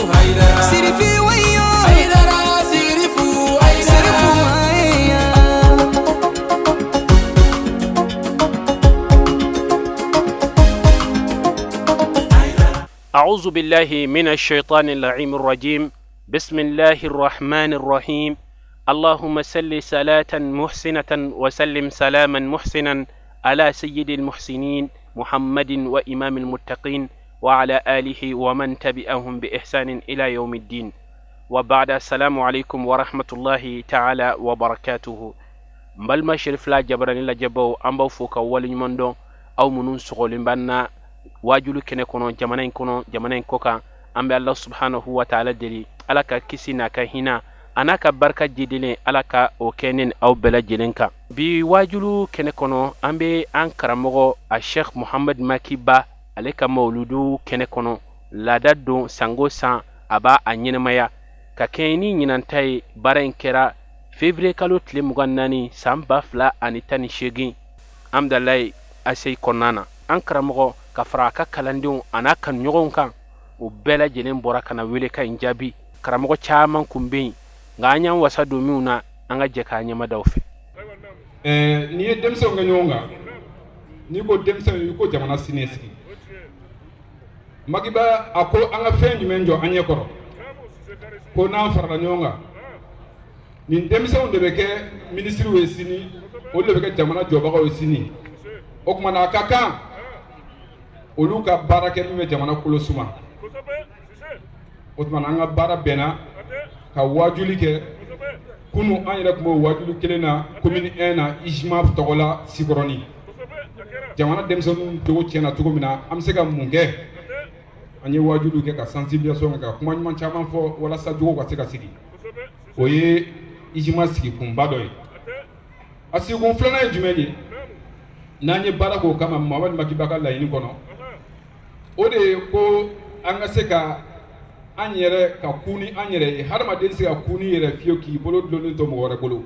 هيدرا سيرفي ويو هيدرا سيرفو هيدرا أعوذ بالله من الشيطان اللعين الرجيم. بسم الله الرحمن الرحيم. اللهم صل صلاة محسنة وسلم سلاما محسنا على سيد المحسنين محمد وإمام المتقين وعلى آله ومن تبعهم بإحسان إلى يوم الدين. وبعد السلام عليكم ورحمة الله تعالى وبركاته. مبالما شرف لا جبراني لا جبو أمبو فوكا ولي مندو أو منون سغولين بانا wajulu kene kono jamana in koka ambe Allah subhanahu wa ta'ala deli alaka kisi na ka hina anaka barka jidile alaka o kenen aw bela jelenka bi wajulu kene kono ambe an karamogo a Sheikh Muhammad Makiba aleka mauludu kene kono ladaddo sango san aba anyenmaya ka keni nyinantai baren kera février kalo tle mugannani samba fla anitani shegi amdalai asay konana an karamogo ka faraka kalandiw ana kan ɲɔgɔn kan o bɛɛ lajɛlen bɔra kana wele ka in jaabi karamɔgɔ caman kun bɛ yen nka an y'an wasa don minnu na an ka jɛ k'a ɲɛmadaw fɛ. N'i ye denmisɛnw kɛ ɲɔgɔn kan n'i ko denmisɛnw i ko jamana siniɲɛsigi Makiba a ko an ka fɛn jumɛn jɔ an ɲɛ kɔrɔ ko n'an farala ɲɔgɔn kan nin denmisɛnw de bɛ kɛ minisiriw ye sini olu de bɛ kɛ jamana jɔbagaw ye sini o tuma na a ka kan olu ka baara kɛ min bɛ jamana kolo suma o tuma an ka baara bɛnna ka wajuli kɛ kunu an yɛrɛ tun b'o wajuli kelen na commune 1 na Ijima tɔgɔ la Sikɔrɔni jamana denmisɛnninw jogo tiɲɛna cogo min na an bɛ se ka mun kɛ an ye wajuliw kɛ ka sensibilisation kɛ ka kuma ɲuman caman fɔ walasa jogo ka se ka sigi o ye Ijima sigi kunba dɔ ye a sigikun filanan ye jumɛn ye n'an ye baara k'o kama Mamadu Makiba ka laɲini kɔnɔ o de ye ko an ka se ka an yɛrɛ ka kun ni an yɛrɛ ye hadamaden se ka kun ni yɛrɛ fiyewu k'i bolo dulonnen to mɔgɔ wɛrɛ bolo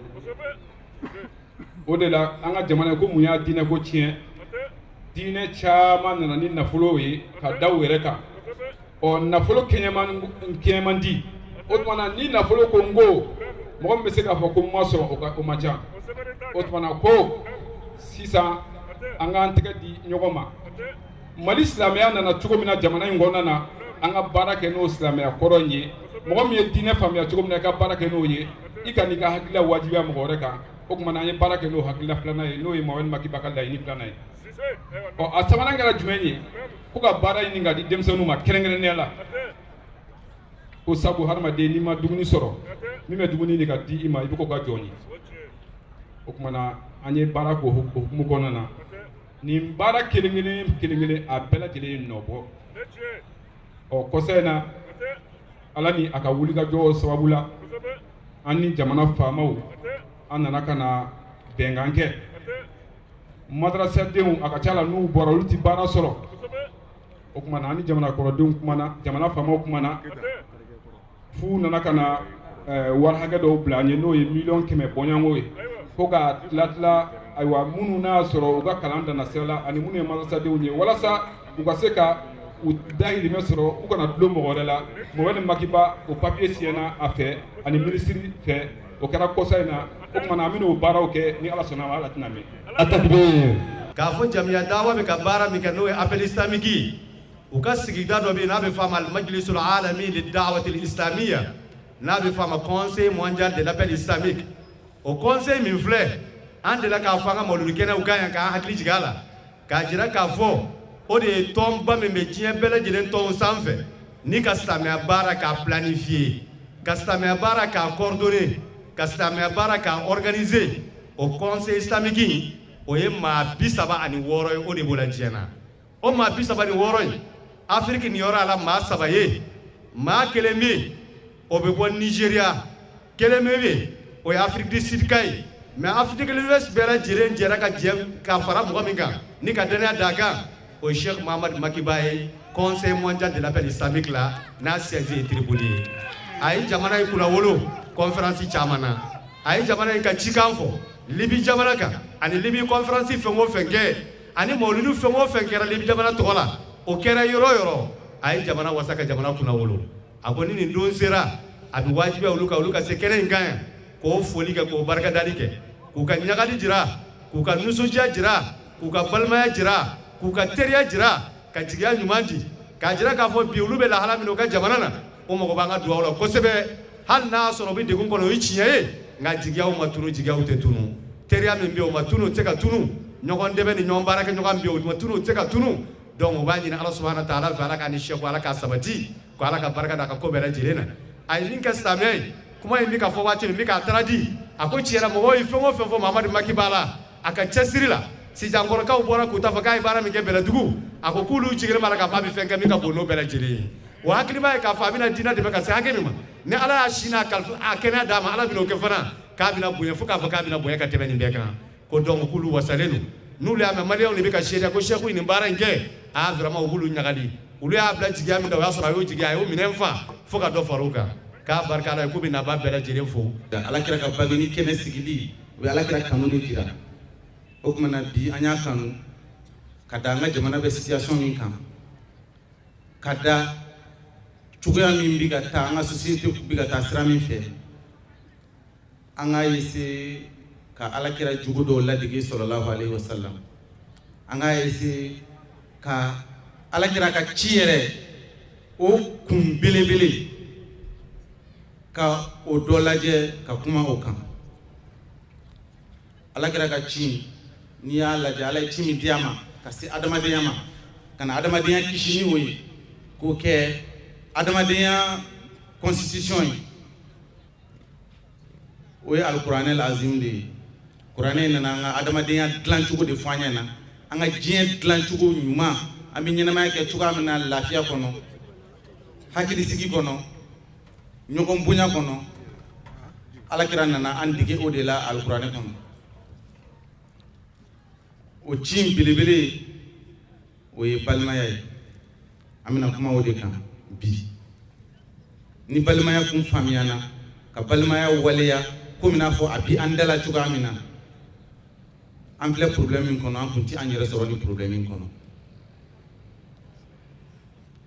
o de la an ka jamana ko mun y'a diinɛ ko tiɲɛ diinɛ caman nana ni nafolo ye ka da u yɛrɛ kan ɔ nafolo kɛɲɛ man di o tuma na ni nafolo ko n ko mɔgɔ min bɛ se k'a fɔ ko n ma sɔrɔ o ma ca o tuma na ko sisan an k'an tɛgɛ di ɲɔgɔn ma Mali silamɛya nana cogo min na jamana in kɔnɔna na an ka baara kɛ n'o silamɛya kɔrɔ ye mɔgɔ min ye diinɛ faamuya cogo min na i ka baara kɛ n'o ye i ka n'i ka hakilila wajibiya mɔgɔ wɛrɛ kan o tuma na an ye baara kɛ n'o hakilila filanan ye n'o ye Mamadu Makiba ka laɲini filanan ye ɔ a sabanan kɛra jumɛn ye ko ka baara ɲini ka di denmisɛnninw ma kɛrɛnkɛrɛnnenya la ko sabu hadamaden n'i ma dumuni sɔrɔ min bɛ dumuni ɲini ka di i ma i bɛ k'o ka jɔn ye o tuma na an ye baara k'o hukumu kɔnɔna na nin baara kelen a bɛɛ lajɛlen ye nɔbɔ ɔ kɔsa in na ala ni a ka wulikajɔ sababu la an ni jamana faamaw an nana ka na bɛnkan kɛ madrasadenw a ka ca la n'u bɔra olu ti baara sɔrɔ o tuma na an ni jamana kɔrɔdenw kumana jamana faamaw kumana f'u nana ka na wari hakɛ dɔw bila an ye n'o ye 100,000 bɔɲɔngo ye ko ka tila ayiwa minnu n'a sɔrɔ u ka kalan danna sira la ani minnu ye madrasadenw ye walasa u ka se ka u dahirimɛ sɔrɔ u kana dulon mɔgɔ wɛrɛ la Mamadu Makiba o papier siɲɛna a fɛ ani minisiri fɛ o kɛra kɔsa in na o tuma na an bɛna o baaraw kɛ ni ala sɔnna ma ala tɛna mɛn. Atakbir k'a fɔ jamiya dawa bɛ ka baara min kɛ n'o ye appel islamique u ka sigida dɔ bɛ yen n'a bɛ fɔ a ma al-Majlisul Alami lid-Da'wati al-Islamiyya n'a bɛ fɔ a ma Conseil mondial de l'appel islamique o conseil min filɛ an de la k'a fɔ an ka mawludu kɛnɛw kan yan k'an hakili jigin a la k'a jira k'a fɔ o de ye tɔnba min bɛ diɲɛ bɛɛ lajɛlen tɔn sanfɛ ni ka silamɛya baara k'a planifier ka silamɛya baara k'a coordonner ka silamɛya baara k'a organiser o conseil islamique o ye maa 36 ye o de b'o la diɲɛ na o maa 36 in Afrique nin yɔrɔ la maa 3 ye maa kelen bɛ yen o bɛ bɔ Nigeria kelen bɛ yen o ye Afrique du Sud ka ye mais Afrique de l'Ouest bɛɛ lajɛlen jɛra ka jɛ ka fara mɔgɔ min kan ni ka danaya d'a kan o ye Cheikh Muhammad Makiba ye Conseil mondial de l'appel islamique la n'a siège ye Tripoli ye a ye jamana in kunnawolo conférence caman na a ye jamana in ka cikan fɔ Libi jamana kan ani Libi conférence fɛn o fɛn kɛ ani mawludu fɛn o fɛn kɛra Libi jamana tɔgɔ la o kɛra yɔrɔ yɔrɔ a ye jamana wasa ka jamana kunnawolo a ko ni nin don sera a bɛ wajibiya olu ka se kɛnɛ in kan yan k'o foli kɛ k'o barikadali kɛ k'u ka ɲagali jira k'u ka nisɔndiya jira k'u ka balimaya jira k'u ka teriya jira ka jigiya ɲuman di k'a jira k'a fɔ bi olu bɛ lahala min na u ka jamana na o mago b'an ka dugawu la kosɛbɛ hali n'a sɔrɔ u bɛ degun kɔnɔ o ye tiɲɛ ye nka jigiyaw ma tunu jigiyaw tɛ tunu teriya min bɛ yen o ma tunu o tɛ se ka tunu ɲɔgɔn dɛmɛ ni ɲɔgɔn baarakɛ ɲɔgɔn bɛ yen o ma tunu o tɛ se ka tunu donc o b'a ɲini Ala subahana taala fɛ Ala k'a ni seko Ala k'a sabati ko Ala ka barika da a ka ko bɛɛ lajɛlen na a ye min kɛ silamɛya ye kuma in bɛ ka fɔ waati min bɛ k'a taara di a ko tiɲɛ na mɔgɔw ye fɛn o fɛn fɔ Mahamadu Maki b'a la a ka cɛsiri la Sijankɔrɔkaw bɔra k'u ta fɔ k'a ye baara min kɛ Bɛlɛdugu a ko k'olu jigilen b'a la k'a fɔ a bɛ fɛn kɛ min ka bon n'o bɛɛ lajɛlen ye o hakili b'a ye k'a fɔ a bɛna diinɛ dɛmɛ ka se hakɛ min ma ni Ala y'a si n'a kɛnɛya d'a ma Ala bɛna o kɛ fana k'a bɛna bonya fo k'a fɔ k'a bɛna bonya ka tɛmɛ nin bɛɛ kan ko donc k'olu wasalen don n'olu y'a mɛn maliyɛnw de bɛ ka seereya ko Seku ye nin baara in kɛ a vraiment u b'olu ɲagali olu y'a bila jigiya min na o y'a sɔrɔ a y'o jigiya a y'o minɛn fa fo ka dɔ fara o kan k'a barika Ala ye k'u bɛ na ba bɛɛ lajɛlen fo Alakira ka bageni kɛnɛ sigili o bɛ Alakira kanu de jira o tuma na bi an y'a kanu ka da an ka jamana bɛ situation min kan ka da cogoya min bɛ ka taa an ka société bɛ ka taa sira min fɛ an k'a essayer ka Alakira jogo dɔw ladege sallallahu alaihi wasallam an k'a essayer ka Alakira ka ci yɛrɛ o kun belebele ka o dɔ lajɛ ka kuma o kan Alakira ka ci n'i y'a lajɛ Ala ye ci min di a ma ka se adamadenya ma ka na adamadenya kisi ni o ye k'o kɛ adamadenya constitution ye o ye alikuranɛ azim de ye kuranɛ nana an ka adamadenya dilan cogo de fɔ an ɲɛna an ka diɲɛ dilan cogo ɲuman an bɛ ɲɛnamaya kɛ cogoya min na lafiya kɔnɔ hakilisigi kɔnɔ ɲɔgɔn bonya kɔnɔ Alakira nana an dege o de la alikuranɛ kɔnɔ o ci in belebele o ye balimaya ye an bɛna kuma o de kan bi ni balimaya kun faamuyana ka balimaya waleya komi n'a fɔ a bi an dala cogoya min na an filɛ problème min kɔnɔ an kun ti an yɛrɛ sɔrɔ ni problème min kɔnɔ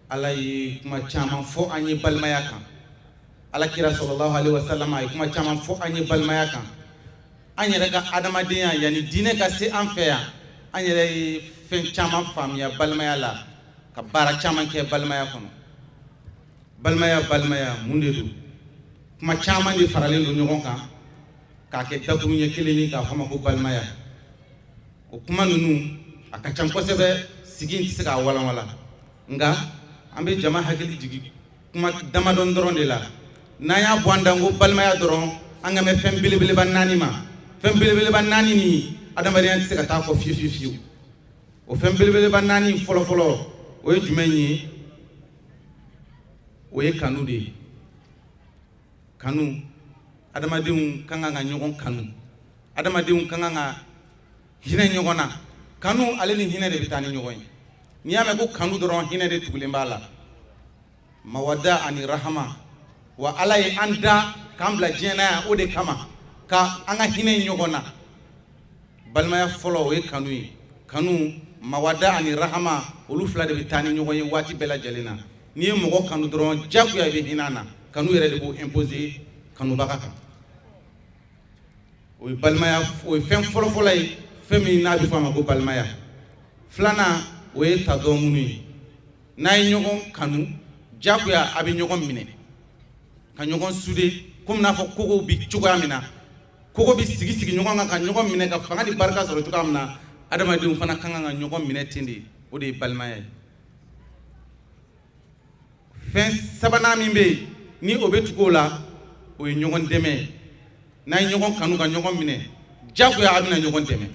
Ala ye kuma caman fɔ an ye balimaya kan Alakira sallallahu alaihi wasallam a ye kuma caman fɔ an ye balimaya kan an yɛrɛ ka adamadenya yani diinɛ ka se an fɛ yan an yɛrɛ ye fɛn caman faamuya balimaya la ka baara caman kɛ balimaya kɔnɔ balimaya mun de don kuma caman de faralen don ɲɔgɔn kan k'a kɛ dakuru ɲɛ kelen ye k'a fɔ ma ko balimaya o kuma ninnu a ka ca kosɛbɛ sigi in tɛ se k'a walanwalan nka an bɛ jama hakili jigin kuma damadɔn dɔrɔn de la n'an y'a bɔ an da ko balimaya dɔrɔn an ka mɛn fɛn belebeleba naani ma fɛn belebeleba naani min adamadenya tɛ se ka taa kɔ fiyewu o fɛn belebeleba naani fɔlɔfɔlɔ o ye jumɛn ye o ye kanu de ye kanu adamadenw kan ka ɲɔgɔn kanu adamadenw kan ka hinɛ ɲɔgɔn na kanu ale ni hinɛ de bɛ taa ni ɲɔgɔn ye n'i y'a mɛn ko kanu dɔrɔn hinɛ de tugulen b'a la mawada ani rahama wa Ala ye an da k'an bila diɲɛ na yan o de kama ka an ka hinɛ ɲɔgɔn na balimaya fɔlɔ o ye kanu ye kanu mawada ani rahama olu fila de bɛ taa ni ɲɔgɔn ye waati bɛɛ lajɛlen na n'i ye mɔgɔ kanu dɔrɔn jagoya i bɛ hinɛ a na kanu yɛrɛ de b'o imposer kanubaga kan o ye balimaya o ye fɛn fɔlɔfɔlɔ ye fɛn min n'a bɛ fɔ a ma ko balimaya filanan o ye tadɔmunu ye n'a ye ɲɔgɔn kanu jagoya a bɛ ɲɔgɔn minɛ ka ɲɔgɔn sude komi n'a fɔ kogow bɛ cogoya min na kogo bɛ sigi ɲɔgɔn kan ka ɲɔgɔn minɛ ka fanga ni barika sɔrɔ cogoya min na adamadenw fana kan ka ɲɔgɔn minɛ ten de o de ye balimaya ye fɛn sabanan min bɛ yen ni o bɛ tugu o la o ye ɲɔgɔn dɛmɛ ye n'a ye ɲɔgɔn kanu ka ɲɔgɔn minɛ jagoya a bɛna ɲɔgɔn dɛmɛ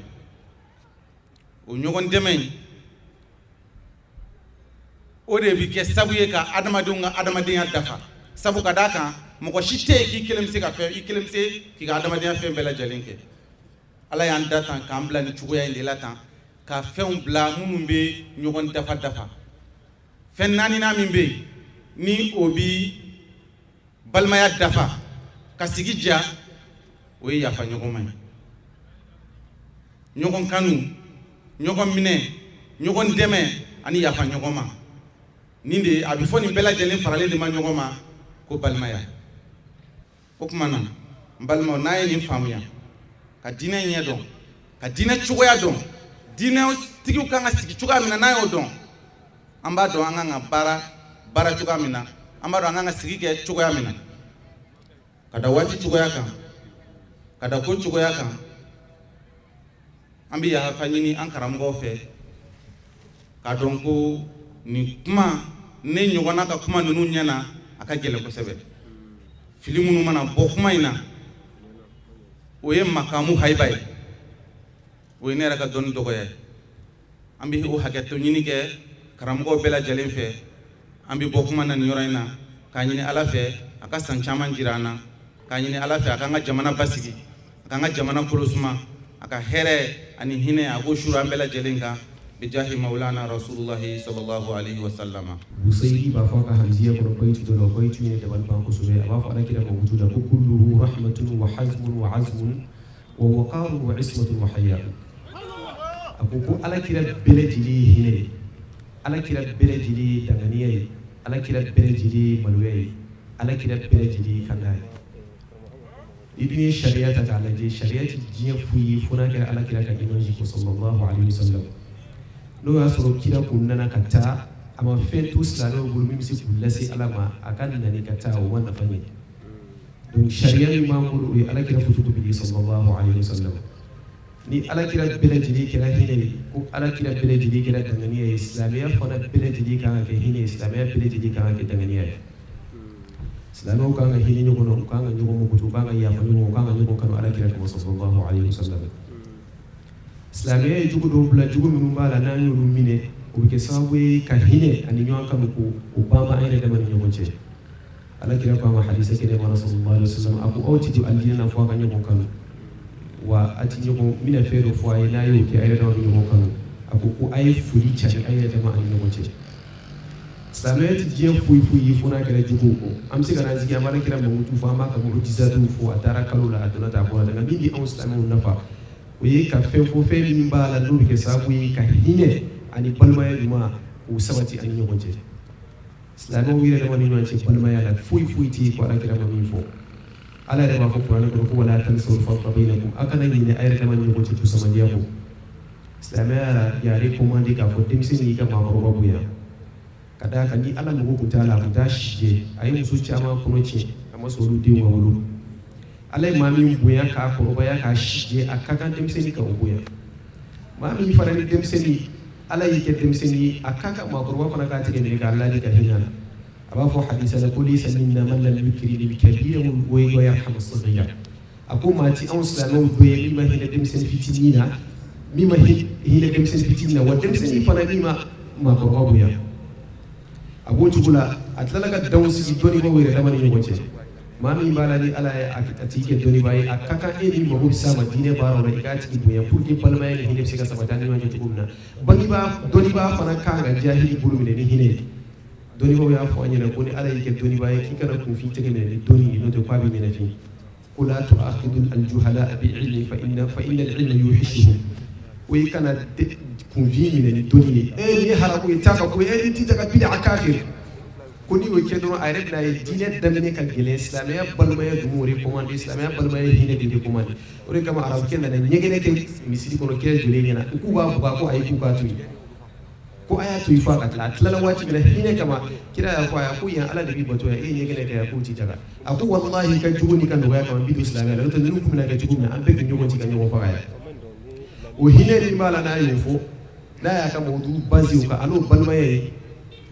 o ɲɔgɔn dɛmɛ in o de bɛ kɛ sabu ye ka adamadenw ka adamadenya dafa sabu ka d'a kan mɔgɔ si tɛ yen k'i kelen bɛ se ka fɛn i kelen bɛ se k'i ka adamadenya fɛn bɛɛ lajɛlen kɛ Ala y'an da tan k'an bila ni cogoya in de la tan ka fɛnw bila minnu bɛ ɲɔgɔn dafa fɛn naaninan min bɛ yen ni o bɛ balimaya dafa ka sigi diya o ye yafa ɲɔgɔn ma ye ɲɔgɔn kanu ɲɔgɔn minɛ ɲɔgɔn dɛmɛ ani yafa ɲɔgɔn ma nin de a bɛ fɔ nin bɛɛ lajɛlen faralen de ma ɲɔgɔn ma ko balimaya o kuma na n balimaw n'a ye nin faamuya ka diinɛ ɲɛ dɔn ka diinɛ cogoya dɔn diinɛ tigiw kan ka sigi cogoya min na n'a y'o dɔn an b'a dɔn an kan ka baara cogoya min na an b'a dɔn an kan ka sigi kɛ cogoya min na ka da waati cogoya kan ka da ko cogoya kan an bɛ yafa ɲini an karamɔgɔw fɛ k'a dɔn ko nin kuma ne ɲɔgɔnna ka kuma ninnu ɲɛna a ka gɛlɛn kosɛbɛ fili minnu mana bɔ kuma in na o ye makamu haiba ye o ye ne yɛrɛ ka dɔnni dɔgɔya ye an bɛ o hakɛto ɲini kɛ karamɔgɔw bɛɛ lajɛlen fɛ an bɛ bɔ kuma na nin yɔrɔ in na k'a ɲini ala fɛ a ka san caman jira an na k'a ɲini ala fɛ a k'an ka jamana basigi a k'an ka jamana kolosuma a ka hɛrɛ ani hinɛ a k'o suru an bɛɛ lajɛlen kan bijahi maulana rasulullahi sallallahu alaihi wasallam. Busayri b'a fɔ ka hamziya kɔrɔ bayitu dɔ la o bayitu ye dabali ban kosɛbɛ a b'a fɔ ala kira ma wujuda ko kulluhu rahmatun wa hazmun wa azmun wa waqarun wa ismatun wa haya. A ko ala kira bɛɛ lajɛlen ye hinɛ ye ala kira bɛɛ lajɛlen ye danganiya ye ala kira bɛɛ lajɛlen ye maloya ye ala kira bɛɛ lajɛlen ye kanda ye. I dun ye sariya ta k'a lajɛ sariya ti diɲɛ foyi ye fo n'a kɛra ala kira ka imaji ko sallallahu alaihi wasallam. N'o y'a sɔrɔ kira kun nana ka taa a ma fɛn to silamɛw bolo min bɛ se k'u lase ala ma a ka nani ka taa o ma nafa ɲɛ donc sariya min b'an bolo o ye ala kira foto bi sallallahu alaihi wasallam. Ni ala kira bɛɛ lajɛlen kɛra hinɛ ye ko ala kira bɛɛ lajɛlen kɛra danganiya ye silamɛya fana bɛɛ lajɛlen kan ka kɛ hinɛ ye silamɛya bɛɛ lajɛlen kan ka kɛ danganiya ye. Silamɛw kan ka hinɛ ɲɔgɔn na u kan ka ɲɔgɔn mukutu u kan ka yafa ɲɔgɔn u kan ka ɲɔgɔn kanu ala kira kama sallallahu alaihi wasallam. Silamɛya ye jugu dɔw bila jugu minnu b'a la n'an y'olu minɛ o bɛ kɛ sababu ye ka hinɛ ani ɲɔgɔn kanu ko o banba an yɛrɛ dama ni ɲɔgɔn cɛ. Ala kira ko a ma hadisa kɛnɛ ma sallallahu alaihi wasallam a ko aw ti don alijinɛ na fo a ka ɲɔgɔn kanu wa a ti ɲɔgɔn bɛna fɛn dɔ fɔ a ye n'a y'o kɛ a yɛrɛ dama ni ɲɔgɔn kanu a ko a ye foli cari a yɛrɛ dama ani ɲɔgɔn cɛ. Silamɛya ti diɲɛ foyi foyi ye fo n'a kɛra juguw kɔ an bɛ se ka n'an sigi an b'ala kira mamutu fɔ an b'a ka mujizatuw fɔ a taara kalo la a donna ta a bɔra nka min bɛ anw silamɛw nafa o ye ka fɛn fɔ fɛn min b'a la n'o bɛ kɛ sababu ye ka hinɛ ani balimaya ɲuman k'o sabati ani ɲɔgɔn cɛ. Silamɛw yɛrɛ dama ni ɲɔgɔn cɛ balimaya la foyi foyi tɛ yen ko ala kira ma min fɔ ala yɛrɛ b'a fɔ kuranɛ kɔnɔ ko wala tansaw al-fadla bainakum a kana ɲinɛ a yɛrɛ dama ni ɲɔgɔn cɛ tusamandiya kɔ. Silamɛya la yare commandé k'a fɔ denmisɛnnin y'i ka maakɔrɔba bonya ka d'a kan ni ala mago tun t'a la a tun t'a si jɛ a ye muso caman kɔnɔ tiɲɛ a ma sɔn olu denw ka wolo. Ala ye maa min bonya k'a kɔrɔbaya k'a si jɛ a ka kan denmisɛnnin ka o bonya maa min fana ni denmisɛnnin ala y'i kɛ denmisɛnnin ye a ka kan maakɔrɔba fana k'a tigɛ minɛ k'a ladi ka hinɛ a la a b'a fɔ hadisa la ko laysa minna man lam yukrim al-kabira wa yarham as-saghira a ko maa ti anw silamɛw dɔ ye min ma hinɛ denmisɛnnin fitinin na min ma hinɛ denmisɛnnin fitinin na wa denmisɛnnin fana min ma maakɔrɔba bonya a b'o cogo la a tilala ka danw sigi dɔnnibaw yɛrɛ dama ni ɲɔgɔn cɛ maa min b'a la ni ala ye a tigi kɛ dɔnnibaa ye a ka kan e min mago bɛ s'a ma diinɛ baaraw la i k'a tigi bonya pour que balimaya ni hinɛ bɛ se ka sabati ani ɲɔgɔn cɛ cogo min na dɔnnibaa fana kan ka jahili bolo minɛ ni hinɛ ye dɔnnibaw y'a fɔ an ɲɛna ko ni ala y'i kɛ dɔnnibaa ye k'i kana kunfin tɛgɛ minɛ ni dɔnni ye n'o tɛ k'a bɛ ɲɛnafin ko la tu'akhidu al-juhala bi'ilmi fa inna al-ilma yuhishuhum ko i kana kunfin minɛ ni dɔnni ye ni ye haramu ye taa ka ko ni t'i ta ka bid'a kafir ko ni y'o kɛ dɔrɔn a yɛrɛ bɛna ye diinɛ daminɛ ka gɛlɛn silamɛya balimaya dun o de commandé silamɛya balimaya hinɛ de commandé o de kama arabukɛ nana ɲɛgɛnɛ kɛ misiri kɔnɔ kira jɔlen ɲɛna k'u b'a buga ko ayi k'u k'a to yen ko a y'a to yen fo a ka tila a tilala waati min na hinɛ kama kira y'a fɔ a ye ko yan ala de b'i bato yan e ye ɲɛgɛnɛ kɛ yan k'o ti jaga a ko walahi ka jugu ni ka nɔgɔya kama n b'i don silamɛya la n'o tɛ ninnu kun bɛna kɛ cogo min na an bɛɛ bɛ ɲɔgɔn ci ka ɲɔgɔn faga yan o hinɛ min b'a la n'a y'o fɔ n'a y'a ka mawudu base o kan a n'o balimaya ye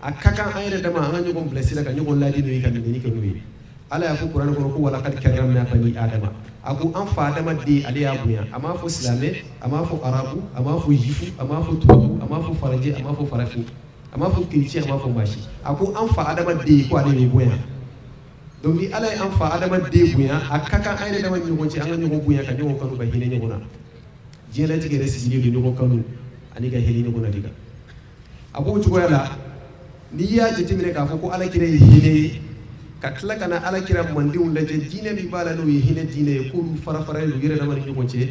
a ka kan an yɛrɛ dama an ka ɲɔgɔn bilasira ka ɲɔgɔn ladi n'o ye ka minɛni kɛ n'o ye ala y'a fɔ kuranɛ kɔnɔ ko walaqad karramna bani adama a ko an fa adamaden ale y'a bonya a m'a fɔ silamɛ a m'a fɔ arabu a m'a fɔ jifu a m'a fɔ tubabu a m'a fɔ farajɛ a m'a fɔ farafin a m'a fɔ chrétien a m'a fɔ maasi a ko an fa adamaden ko ale y'o bonya donc ni ala ye an fa adamaden bonya a ka kan an yɛrɛ dama ni ɲɔgɔn cɛ an ka ɲɔgɔn bonya ka ɲɔgɔn kanu ka hinɛ ɲɔgɔn na diɲɛlatigɛ yɛrɛ sigilen don ɲɔgɔn kanu ani ka hinɛ ɲɔgɔn na de kan a b'o cogoya la n'i y'a jateminɛ k'a fɔ ko alakira ye hinɛ ye ka tila ka na alakira mandenw lajɛ diinɛ min b'a la n'o ye hinɛ diinɛ ye k'olu fara-faralen don yɛrɛ dama ni ɲɔgɔn cɛ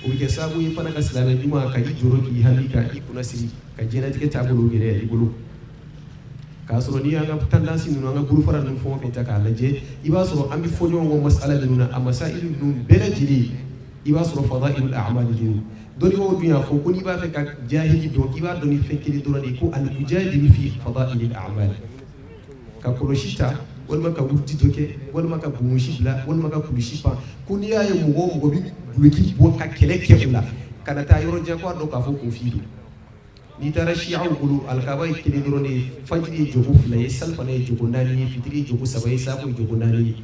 o bɛ kɛ sababu ye fana ka silamɛ ɲuman ka i jɔrɔ k'i hami ka i kunna siri ka diɲɛlatigɛ taabolo yɛrɛ i bolo k'a sɔrɔ n'i y'an ka tendance ninnu an ka bolofara ninnu fɛn o fɛn ta k'a lajɛ i b'a sɔrɔ an bɛ fɔ ɲɔgɔn kɔ masala ninnu na a masailu ninnu bɛɛ lajɛlen i b'a sɔrɔ fadailul a'mal de don dɔnnibaw dun y'a fɔ ko n'i b'a fɛ ka jahili dɔn i b'a dɔn ni fɛn kelen dɔrɔn de ye ko al mujadilu fi fadailil a'mal ka kɔlɔsi ta walima ka wuruti dɔ kɛ walima ka bonbonsi bila walima ka kulusi pan ko n'i y'a ye mɔgɔ o mɔgɔ bɛ duloki bɔ ka kɛlɛ kɛ o la ka na taa yɔrɔ jan ko a dɔn k'a fɔ kunfin don n'i taara siyaw bolo alikaba ye kelen dɔrɔn de ye fajiri ye jogo 2 ye sali fana ye jogo 4 ye fitiri ye jogo 3 ye safo ye jogo 4 ye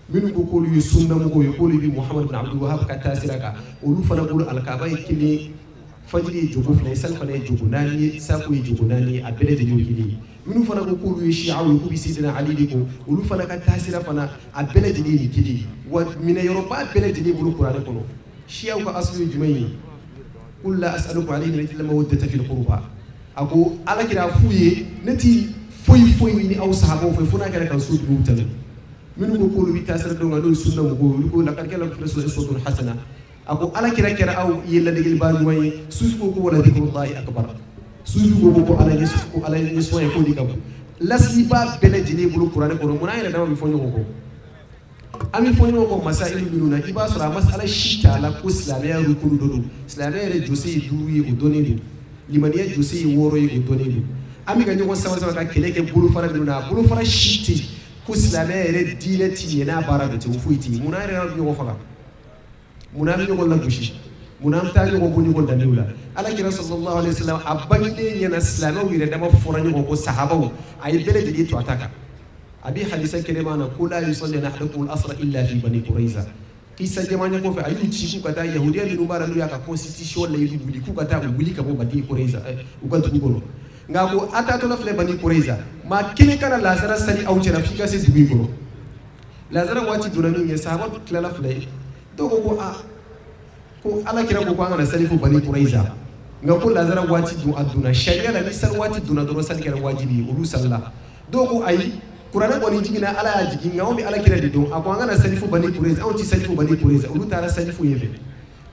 minnu ko k'olu ye sunnamɔgɔw ye k'olu bɛ muhamadu bin abdul wahab ka taasira kan olu fana bolo alikaba ye kelen fajiri ye jogo 2 ye sali fana ye jogo 4 ye safo ye jogo 4 ye a bɛɛ lajɛlen ye kelen ye minnu fana ko k'olu ye siyaw ye k'u bɛ sidina ali de ko olu fana ka taasira fana a bɛɛ lajɛlen ye nin kelen ye wa minɛyɔrɔba bɛɛ lajɛlen bolo kuranɛ kɔnɔ siyaw ka asulu ye jumɛn ye قل لا أسألكم عليه من أجل المودة في القربى أقول على كده فوي نتي فوي من أو صحابه فوي كده كان صوت موتنا من يقول بيتأثر دون أنو السنة يقول لقد كان لكم رسول أسوة حسنة أقول على كده أو يلا دقيل بالوي سوسكو ولا ذكر الله أكبر سوسكو على يسوع يقول لكم لسيبا بلجني بلو قرآن كورو مناير دام بيفونيو ami fo ñoo ko masailu minuna i b'a sɔrɔ a masala si t'a la ko silamɛya rukunu dɔ don silamɛya yɛrɛ jose ye 5 ye o dɔnnen don limaniya jose ye 6 ye o dɔnnen don an bɛ ka ɲɔgɔn sama ka kɛlɛ kɛ bolofara minnu na a bolofara si tɛ ko silamɛya yɛrɛ diinɛ ti ɲɛ n'a baara bɛ ten o foyi tɛ yen munna an yɛrɛ bɛ ɲɔgɔn faga munna an bɛ ɲɔgɔn lagosi munna an bɛ taa ɲɔgɔn bɔ ɲɔgɔn danbew la alakira sallallahu alaihi wasallam a bangenen ɲɛna silamɛw yɛrɛ dama fɔra ɲɔgɔn ko sahabaw a ye bɛɛ lajɛlen to a ta kan abi hadisa kelemana ko la yusalli ahadukum al-asra illa fi bani quraiza kisa jamanya ko fe ayu ci ku kata yahudiya bi nubara lu ya ka constitution la yidu buli ku kata buli ka bo bani quraiza u kan tugo no ngako ata to na fle bani quraiza ma kile kana lazara sali au cera fika se dubi ko lazara wati durani ne sahaba kala fle to ko a ko ala kira ko ngana sali fu bani quraiza ngako lazara wati du aduna sharia la ni sal wati duna do sali kala wajibi ulu salla do ko ayi Kurana kɔni jigina ala y'a jigin nka anw bɛ ala kira de dɔn a ko an kana salifu bani kureza anw tɛ salifu bani kureza olu taara salifu ye fɛ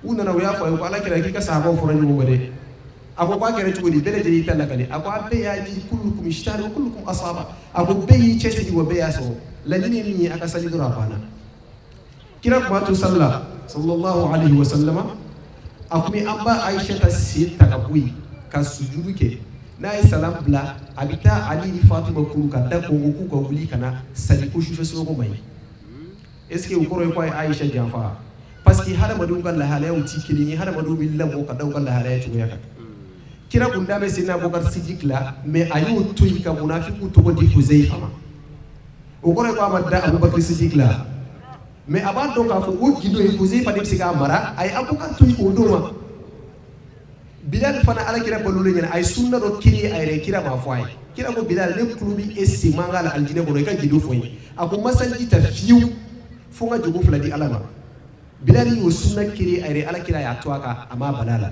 u nana u y'a fɔ a ye ko ala kira k'i ka sahabaw fɔra ɲɔgɔn kɔ dɛ a ko k'a kɛra cogo di bɛɛ lajɛlen y'i ta lakale a ko a bɛɛ y'a di kullukum ishtari wa kullukum asaba a ko bɛɛ y'i cɛsiri wa bɛɛ y'a sɔrɔ laɲini min ye a ka sali dɔrɔn a banna kira tun b'a to sali la sallallahu alaihi wa sallama a kun bɛ an ba Aisha ta sen ta ka bɔ yen ka sujudu kɛ n'a ye salam bila a bɛ taa Ali ni Fatima kuru ka da kongo k'u ka wuli ka na sali ko sufɛ sunɔgɔ man ɲi est ce que o kɔrɔ ye ko a ye Aisha janfa parce que hadamadenw ka lahalayaw ti kelen ye hadamadenw bɛ lamɔ ka da u ka lahalaya cogoya kan kira kun da bɛ Seydina Abubakar Sidiki la mais a y'o to yen ka munafiku tɔgɔ di Huzaifa ma o kɔrɔ ye ko a ma da Abubakar Sidiki la mais a b'a dɔn k'a fɔ o gindo ye Huzaifa de bɛ se k'a mara a ye Abubakar to yen k'o d'o ma Bilal fana ala kira balule ɲɛna a ye sunna dɔ kiri a yɛrɛ kira m'a fɔ a ye kira ko Bilal ne kulo bɛ e sen mankan la alijinɛ kɔnɔ i ka gindo fɔ n ye a ko masanji ta fiyewu fo n ka jogo 2 di ala ma Bilal y'o sunna kiri a yɛrɛ ala kira y'a to a kan a m'a bala la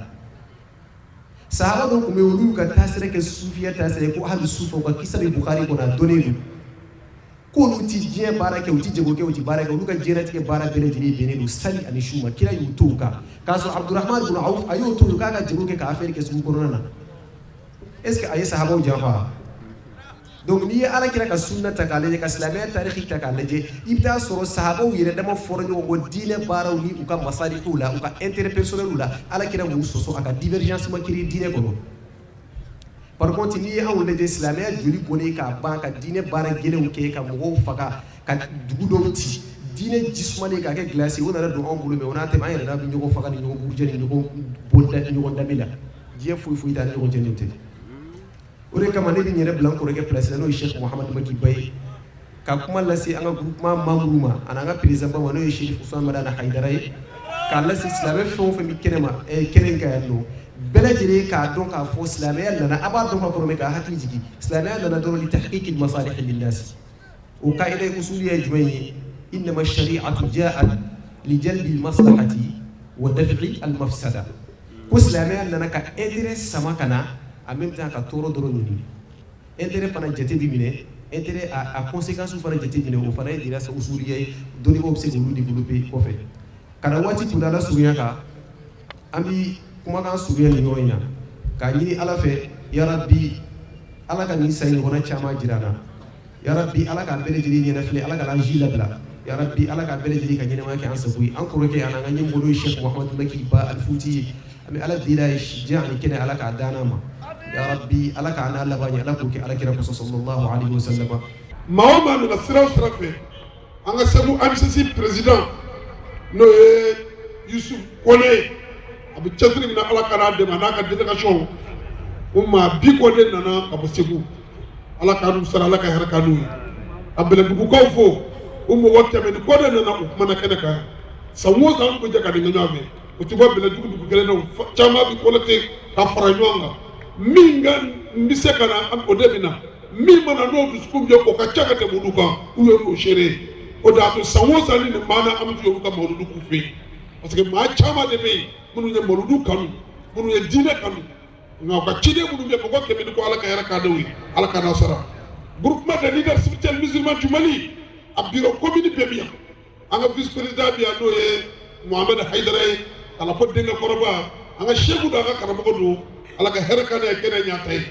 sahaba dɔw tun bɛ yen olu ka taasira kɛ sufiya taasira ko ahlu sufa u ka kisa bɛ Bukhari kɔnɔ a dɔnnen don k'olu ti diɲɛ baara kɛ u ti jago kɛ u ti baara kɛ olu ka diɲɛlatigɛ baara bɛɛ lajɛlen bɛnnen don sali ani su ma kira y'u to o kan k'a sɔrɔ Abdurrahman bin Awf a y'o to yen k'a ka jago kɛ ka affaire kɛ sugu kɔnɔna na est ce que a ye sahabaw janfa donc n'i ye ala kira ka sunna ta k'a lajɛ ka silamɛya tarikhi ta k'a lajɛ i bɛ taa sɔrɔ sahabaw yɛrɛ dama fɔra ɲɔgɔn kɔ diinɛ baaraw ni u ka masalihiw la u ka intérêt personnel la ala kira m'u sɔsɔ a ka divergence ma kiri diinɛ kɔnɔ par contre n'i ye anw lajɛ silamɛya joli bɔnnen k'a ban ka diinɛ baara gɛlɛnw kɛ ka mɔgɔw faga ka dugu dɔw ci diinɛ jisumalen k'a kɛ glace o nana don anw bolo mais o n'a tɛmɛ an yɛrɛ n'a bɛ ɲɔgɔn faga ni ɲɔgɔn burujɛ ni ɲɔgɔn danbe la diɲɛ foyi foyi t'an ni ɲɔgɔn cɛ nin tɛ o de kama ne bɛ n yɛrɛ bila n kɔrɔkɛ place la n'o ye Cheikh Mohamad Maki Baye ka kuma lase an ka groupement membre ma ani an ka président ba ma n'o ye Cheikh Usman Madana Haidara ye k'a lase silamɛ fɛn o fɛn bɛ kɛnɛ ma kɛnɛ in kan yan nɔ bɛɛ lajɛlen k'a dɔn k'a fɔ silamɛya nana a b'a dɔn ka kɔrɔ mɛ k'a hakili jigin silamɛya nana dɔrɔn li tahqiqil masalih linnas o kaida usuliya ye jumɛn ye innama shari'atu ja'at li jalbi maslahati wa daf'i al mafsada ko silamɛya nana ka intérêt sama ka na en même temps ka tɔɔrɔ dɔrɔn ɲini intérêt fana jate bi minɛ intérêt a conséquences fana jate minɛ o fana ye dirasa usuliya ye dɔnnibaw bɛ se k'olu développer kɔfɛ ka na waati kundala surunya kan an bi kumakan surunya nin yɔrɔ in na k'a ɲini ala fɛ ya rabbi ala ka nin sa ɲɔgɔnna caman jirana ya rabbi ala ka bɛɛ lajɛlen ɲɛnafilɛ ala ka an ji labila ya rabbi ala ka bɛɛ lajɛlen ka ɲɛnamaya kɛ an sago ye an kɔrɔkɛ an n'an ka ɲɛmɔgɔ ye Sheikh Muhamadu Maki Ba Alifuti ye an bɛ ala deli a ye diɲɛ ani kɛnɛ ala k'a d'an ma ya rabbi ala k'a n'a laban ɲɛ ala k'o kɛ alakira kɔsɔn sallallahu alaihi wasallam. maa o maa nana sira o sira fɛ an ka Segu MCC président n'o ye Yusuf Kone a bɛ cɛsiri min na ala ka n'a dɛmɛ n'a ka délégation o maa 10 de nana ka bɔ Segu ala k'a n'u sara ala ka hɛrɛ k'a n'u ye a Bɛlɛdugukaw fo o mɔgɔ 100 ni kɔ de nana o kumana kɛnɛ kan san o san an bɛ jɛ ka nin kɛ ɲɔgɔn fɛ o tɛ bɔ Bɛlɛdugu dugu kelen na caman bɛ collecté ka fara ɲɔgɔn kan min ka n bɛ se ka na o de bɛ na min mana n'o dusukun bɛ o ka ca ka tɛmɛ olu kan u ye n'o seere o de y'a to san o san ni nin maana an bɛ tugu olu ka mawuludu k'u fɛ yen parce que maa caman de bɛ yen minnu ye mawuludu kanu minnu ye diinɛ kanu nka u ka ciden minnu bɛ mɔgɔ 100 ni kɔ ala ka hɛrɛ k'a d'u ye ala ka n'a sara groupement des leaders spirituels musulmans du Mali a bureau commune bɛɛ bɛ yan an ka vice président bɛ yan n'o ye Mohamed Haidara ye ka na fɔ denkɛ kɔrɔba an ka seku don an ka karamɔgɔ don ala ka hɛrɛ k'a n'a ye kɛnɛ ɲata ye.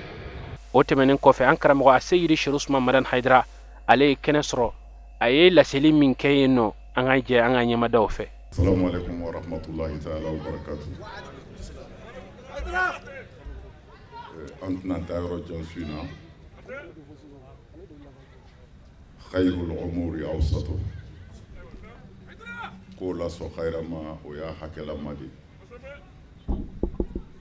o tɛmɛnen kɔfɛ an karamɔgɔ a seyidi Sheikh Usman Madan Haidara ale ye kɛnɛ sɔrɔ a ye laseli min kɛ yen nɔ an ka jɛ an ka ɲɛmadaw fɛ. Assalamu alaikum wa rahmatullahi ta'ala wa barakatuh. An tɛna taa yɔrɔ jan su in na khayrul umuri awsatu ko lasɔ khayra ma o y'a hakɛlama de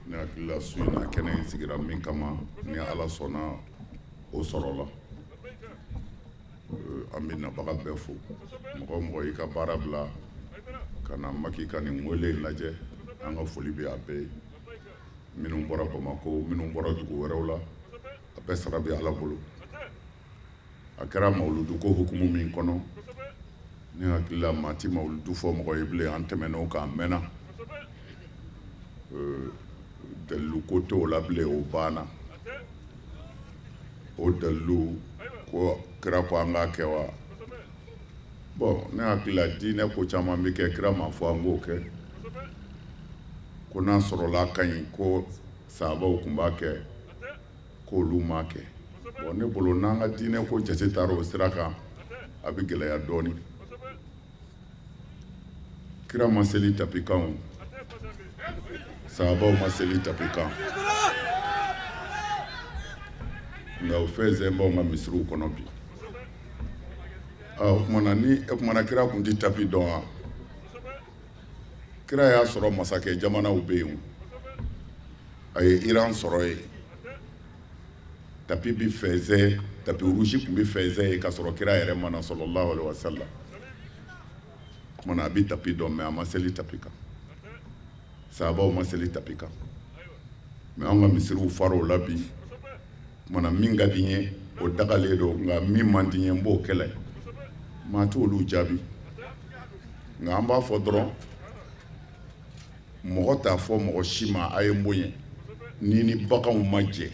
ne hakili la su in na kɛnɛ in sigira min kama ni ala sɔnna o sɔrɔla an bɛ nabaga bɛɛ fo mɔgɔ o mɔgɔ i ka baara bila ka na Maki ka nin wele lajɛ an ka foli bɛ a bɛɛ ye minnu bɔra Bamako minnu bɔra dugu wɛrɛw la a bɛɛ sara bɛ ala bolo a kɛra mawuludu ko hukumu min kɔnɔ ne hakili la maa ti mawuludu fɔ mɔgɔ ye bilen an tɛmɛn'o kan mɛnna dalilu ko t'o la bilen o banna o dalilu ko kira ko an k'a kɛ wa bon ne hakili la diinɛ ko caman bɛ kɛ kira ma fɔ an k'o kɛ ko n'a sɔrɔla ka ɲi ko sahabaw tun b'a kɛ k'olu m'a kɛ bon ne bolo n'an ka diinɛ ko jate taara o sira kan a bɛ gɛlɛya dɔɔni kira ma seli tapi kan sahabaw ma seli tapi kan nka o fɛn zɛn b'anw ka misiriw kɔnɔ bi o kumana kira kun ti tapi dɔn wa kira y'a sɔrɔ masakɛ jamanaw bɛ yen a ye Iran sɔrɔ yen tapi bi fɛnzɛn tapi rouge kun bi fɛnzɛn ye ka sɔrɔ kira yɛrɛ mana sallallahu alaihi wasallam kumana a bi tapi dɔn mais a ma seli tapi kan sahabaw ma seli tapi kan mais an ka misiriw far'o la bi kumana min ka di n ye o dagalen don nka min man di n ye n b'o kɛlɛ maa t'olu jaabi nka an b'a fɔ dɔrɔn mɔgɔ t'a fɔ mɔgɔ si ma a ye n bonya ni ni baganw ma jɛ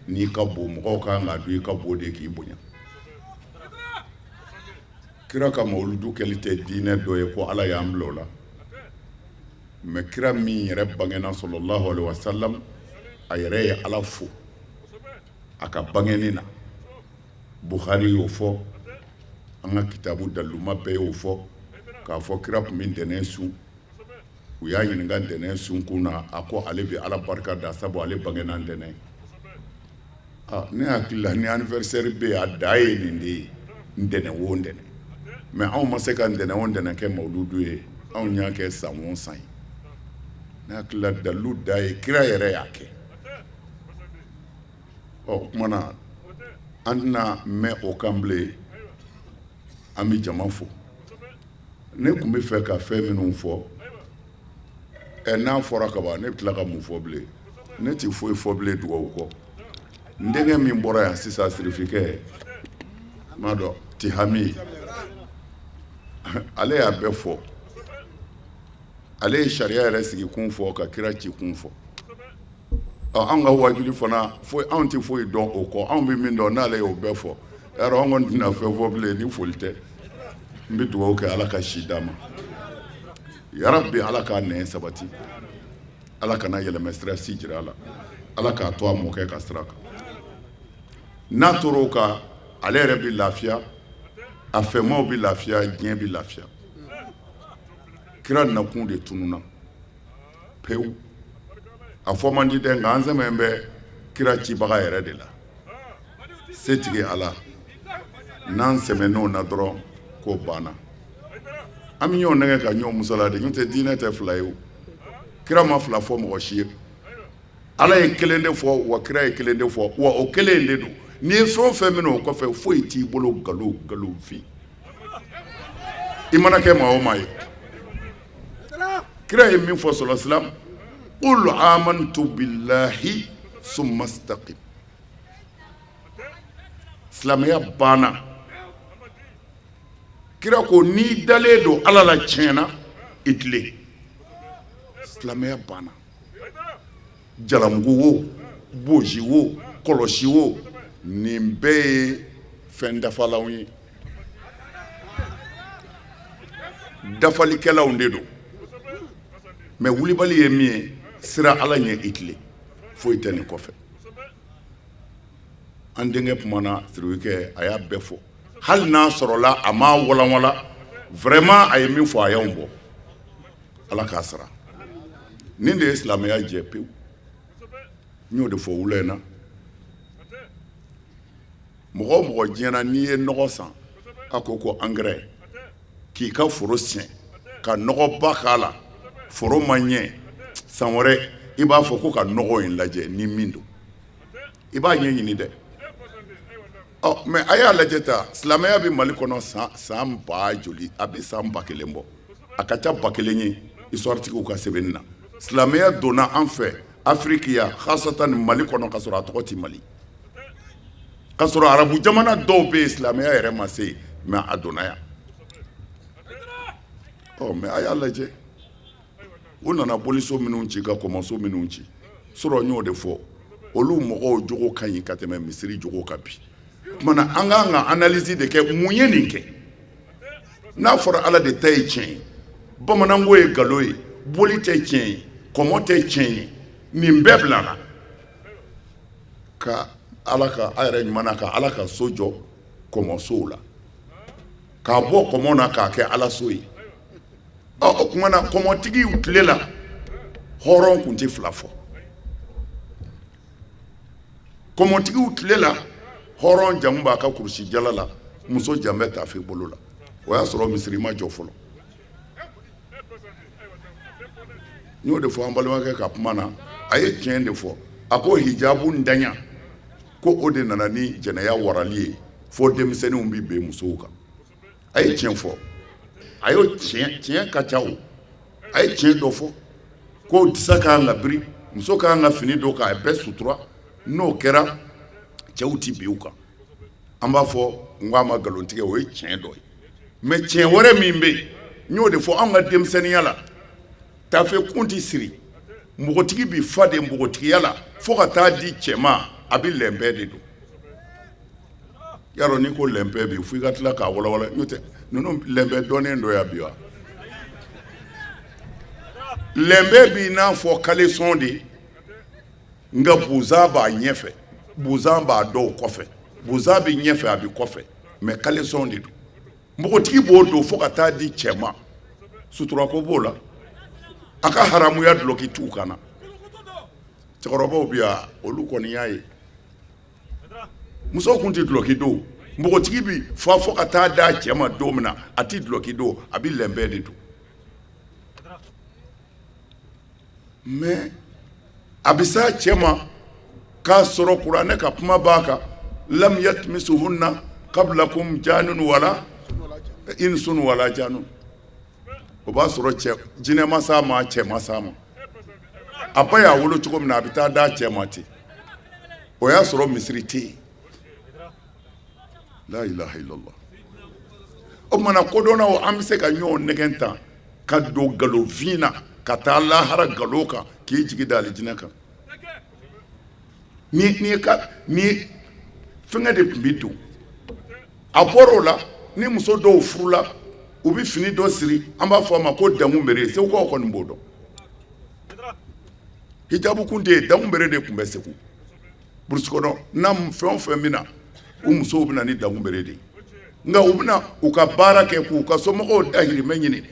n'i ka bon mɔgɔw kan k'a dɔn i ka bon de k'i bonya kira ka mawuludu kɛli tɛ diinɛ dɔ ye ko ala y'an bila o la mais kira min yɛrɛ bangena sallallahu alaihi wasallam a yɛrɛ ye ala fo a ka bangeni na Bukhari y'o fɔ an ka kitabu daliluma bɛɛ y'o fɔ k'a fɔ kira tun bɛ ntɛnɛn sun u y'a ɲininka ntɛnɛn sunkun na a ko ale bɛ ala barika da sabu ale bangena ntɛnɛn ne hakili la ni anniversaire bɛ yen a da ye nin de ye ntɛnɛn o ntɛnɛn mais anw ma se ka ntɛnɛn o ntɛnɛn kɛ mawuludu ye anw y'a kɛ san o san ye ne hakili la dalilu da ye kira yɛrɛ y'a kɛ o kumana an tɛna mɛn o kan bilen an bɛ jama fo ne tun bɛ fɛ ka fɛn minnu fɔ n'a fɔra ka ban ne bɛ tila ka mun fɔ bilen ne tɛ foyi fɔ bilen dugawu kɔ n denkɛ min bɔra yan sisan sirifikɛ m'a dɔn Tihami ale y'a bɛɛ fɔ ale ye sariya yɛrɛ sigi kun fɔ ka kira ci kun fɔ an ka wajuli fana anw tɛ foyi dɔn o kɔ anw bɛ min dɔn n'ale y'o bɛɛ fɔ yarɔ an kɔni tɛna fɛn fɔ bilen ni foli tɛ n bɛ dugawu kɛ ala ka si d'a ma yarabi ala k'a nɛn sabati ala kana yɛlɛmɛ sira si jira a la ala k'a to a mɔkɛ ka sira kan n'a tor'o kan ale yɛrɛ bɛ lafiya a fɛmaw bɛ lafiya diɲɛ bɛ lafiya kira nakun de tununa pewu a fɔ man di dɛ nka an sɛmɛ bɛ kira cibaga yɛrɛ de la setigi ala n'an sɛmɛn'o na dɔrɔn k'o banna an bɛ ɲɔgɔn nɛgɛ ka ɲɔgɔn musala de n'o tɛ diinɛ tɛ fila ye o kira ma fila fɔ mɔgɔ si ye ala ye kelen de fɔ wa kira ye kelen de fɔ wa o kelen de don n'i ye fɛn o fɛn minɛ o kɔfɛ foyi t'i bolo nkalonfin i mana kɛ maa o maa ye kira ye min fɔ sɔlɔ silam qul amantu billahi summa istaqim silamɛya banna kira ko n'i dalen don ala la tiɲɛna i tilen silamɛya banna jalamugu wo bozi wo kɔlɔsi wo nin bɛɛ ye fɛn dafalanw ye dafalikɛlaw de don mɛ wulibali ye min ye sira ala ɲɛ i tilen foyi tɛ nin kɔfɛ an denkɛ kumana sirikɛ a y'a bɛɛ fɔ hali n'a sɔrɔla a ma walanwala vraiment a ye min fɔ a y'anw bɔ ala k'a sara nin de ye silamɛya jɛ pewu n y'o de fɔ wula in na mɔgɔ o mɔgɔ diɲɛna n'i ye nɔgɔ san a ko engrais k'i ka foro siɲɛ ka nɔgɔba k'a la foro ma ɲɛ san wɛrɛ i b'a fɔ ko ka nɔgɔ in lajɛ ni min don i b'a ɲɛɲini dɛ mɛ a y'a lajɛ ta silamɛya bɛ Mali kɔnɔ san ba joli a bɛ san 1000 bɔ a ka ca 1000 ye histoire tigiw ka sɛbɛnni na silamɛya donna an fɛ Afrique ya khasatan Mali kɔnɔ ka sɔrɔ a tɔgɔ tɛ Mali ka sɔrɔ arabu jamana dɔw bɛ yen silamɛya yɛrɛ ma se mɛ a donna yan mɛ a y'a lajɛ u nana boliso minnu ci ka kɔmɔso minnu ci sɔrɔ n y'o de fɔ olu mɔgɔw jogo ka ɲi ka tɛmɛ misiri jogo kan bi kumana an k'an ka analyse de kɛ mun ye nin kɛ n'a fɔra ala de ta ye tiɲɛ ye bamananko ye nkalon ye boli tɛ tiɲɛ ye kɔmɔ tɛ tiɲɛ ye nin bɛɛ bilala ka ala ka a yɛrɛ ɲuman ka ala ka so jɔ kɔmɔsow la k'a bɔ kɔmɔ na k'a kɛ ala so ye o kumana kɔmɔtigiw tile la hɔrɔn tun tɛ fila fɔ kɔmɔtigiw tile la hɔrɔn jamu b'a ka kurusi jala la muso jan bɛ tafe bolo la o y'a sɔrɔ misiri ma jɔ fɔlɔ n y'o de fɔ an balimakɛ ka kuma na a ye tiɲɛ de fɔ a ko hijabu ntanya ko o de nana ni jɛnɛya warali ye fo denmisɛnninw bi ben musow kan a ye tiɲɛ fɔ a y'o tiɲɛ ka ca o a ye tiɲɛ dɔ fɔ ko disa k'an ka biri muso k'an ka fini dɔ k'a bɛɛ sutura n'o kɛra cɛw ti bin u kan an b'a fɔ n k'a ma nkalontigɛ o ye tiɲɛ dɔ ye mɛ tiɲɛ wɛrɛ min bɛ yen n y'o de fɔ an ka denmisɛnninya la tafe kun ti siri npogotigi bi fa de npogotigiya la fo ka taa di cɛ ma a bɛ lɛnpɛ de don yarɔ n'i ko lɛnpɛ bi fo i ka tila k'a walawala n'o tɛ ninnu lɛnpɛ dɔnnen dɔ yan bi wa lɛnpɛ bi n'a fɔ kaleson de nka buzan b'a ɲɛfɛ buzan b'a dɔw kɔfɛ buzan bɛ ɲɛfɛ a bɛ kɔfɛ mɛ kaleson de don npogotigi b'o don fo ka taa di cɛ ma sutura ko b'o la a ka haramuya duloki t'u kan na cɛkɔrɔbaw bi yan olu kɔni y'a ye musow kun tɛ duloki don npogotigi bi fa fo ka taa da cɛ ma don min na a tɛ duloki don a bɛ lɛnpɛ de don mɛ a bɛ s'a cɛ ma k'a sɔrɔ kuranɛ ka kuma b'a kan lam yatmisuhunna qablakum janun wala insun wala janun o b'a sɔrɔ cɛ jinɛ ma s'a ma cɛ ma s'a ma a ba y'a wolo cogo min na a bɛ taa da cɛ ma ten o y'a sɔrɔ misiri tɛ yen la ilaha illallah o tumana kodɔnnaw an bɛ se ka ɲɔgɔn nɛgɛn tan ka don nkalonfin na ka taa lahara nkalon kan k'i jigi da alijinɛ kan ni fɛngɛ de tun bɛ don a bɔr'o la ni muso dɔw furula u bɛ fini dɔ siri an b'a fɔ a ma ko dankunbere segukaw kɔni b'o dɔn hijabu kun tɛ yen dankunbere de tun bɛ segu burusi kɔnɔ n'a fɛn o fɛn bɛna u musow bɛna ni dakunbere de nka u bɛna u ka baara kɛ k'u ka somɔgɔw dahirimɛ ɲini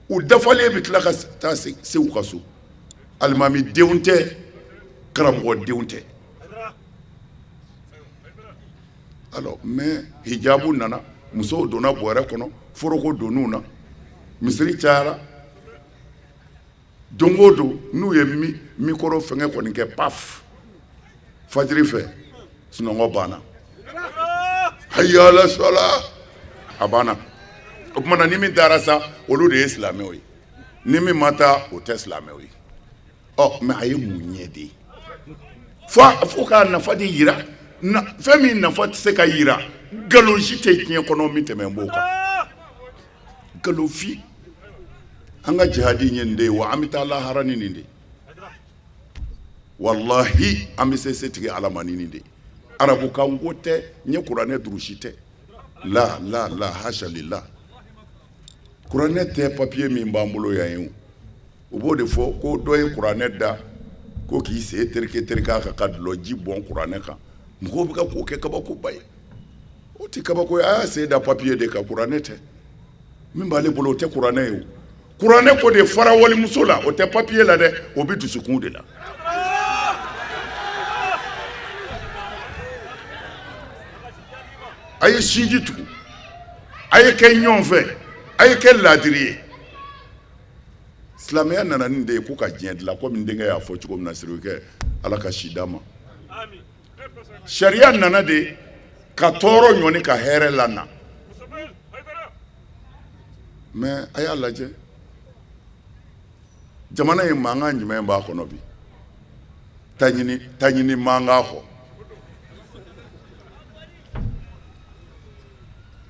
u dafalen bɛ tila ka taa se u ka so alimami denw tɛ karamɔgɔ denw tɛ alors mais hijabu nana musow donna bɔrɛ kɔnɔ foroko donn'u na misiri cayara don o don n'u ye mikoro fɛngɛ kɔni kɛ paf fajiri fɛ sunɔgɔ banna hayya ala sala a banna o tuma na ni min taara sa olu de ye silamɛw ye ni min ma taa o tɛ silamɛw ye mais a ye mun ɲɛ de fo k'a nafa de yira fɛn min nafa tɛ se ka yira nkalon si tɛ diɲɛ kɔnɔ min tɛmɛ b'o kan nkalonfi an ka jihadi ɲɛ nin de ye wa an bɛ taa lahara ni nin de wallahi an bɛ se tigɛ ala ma ni nin de arabukan ko tɛ ɲɛ kuranɛ durusi tɛ la hasha lillah kuranɛ tɛ papiye min b'an bolo yan ye o b'o de fɔ ko dɔ ye kuranɛ da ko k'i sen tereke kan ka dulɔji bɔn kuranɛ kan mɔgɔw bɛ ka k'o kɛ kabakoba ye o tɛ kabako ye a y'a sen da papiye de kan kuranɛ tɛ min b'ale bolo o tɛ kuranɛ ye o kuranɛ ko de fara walimuso la o tɛ papiye la dɛ o bɛ dusukun de la a ye sinji tugu a ye kɛ ɲɔgɔn fɛ a ye kɛ laadiri ye silamɛya nana nin de ye ko ka diɲɛ dilan komi n denkɛ y'a fɔ cogo min na sirikɛ ala ka si d'a ma sariya nana de ka tɔɔrɔ ɲɔni ka hɛrɛ lana mais a y'a lajɛ jamana ye mankan jumɛn b'a kɔnɔ bi taɲini mankan kɔ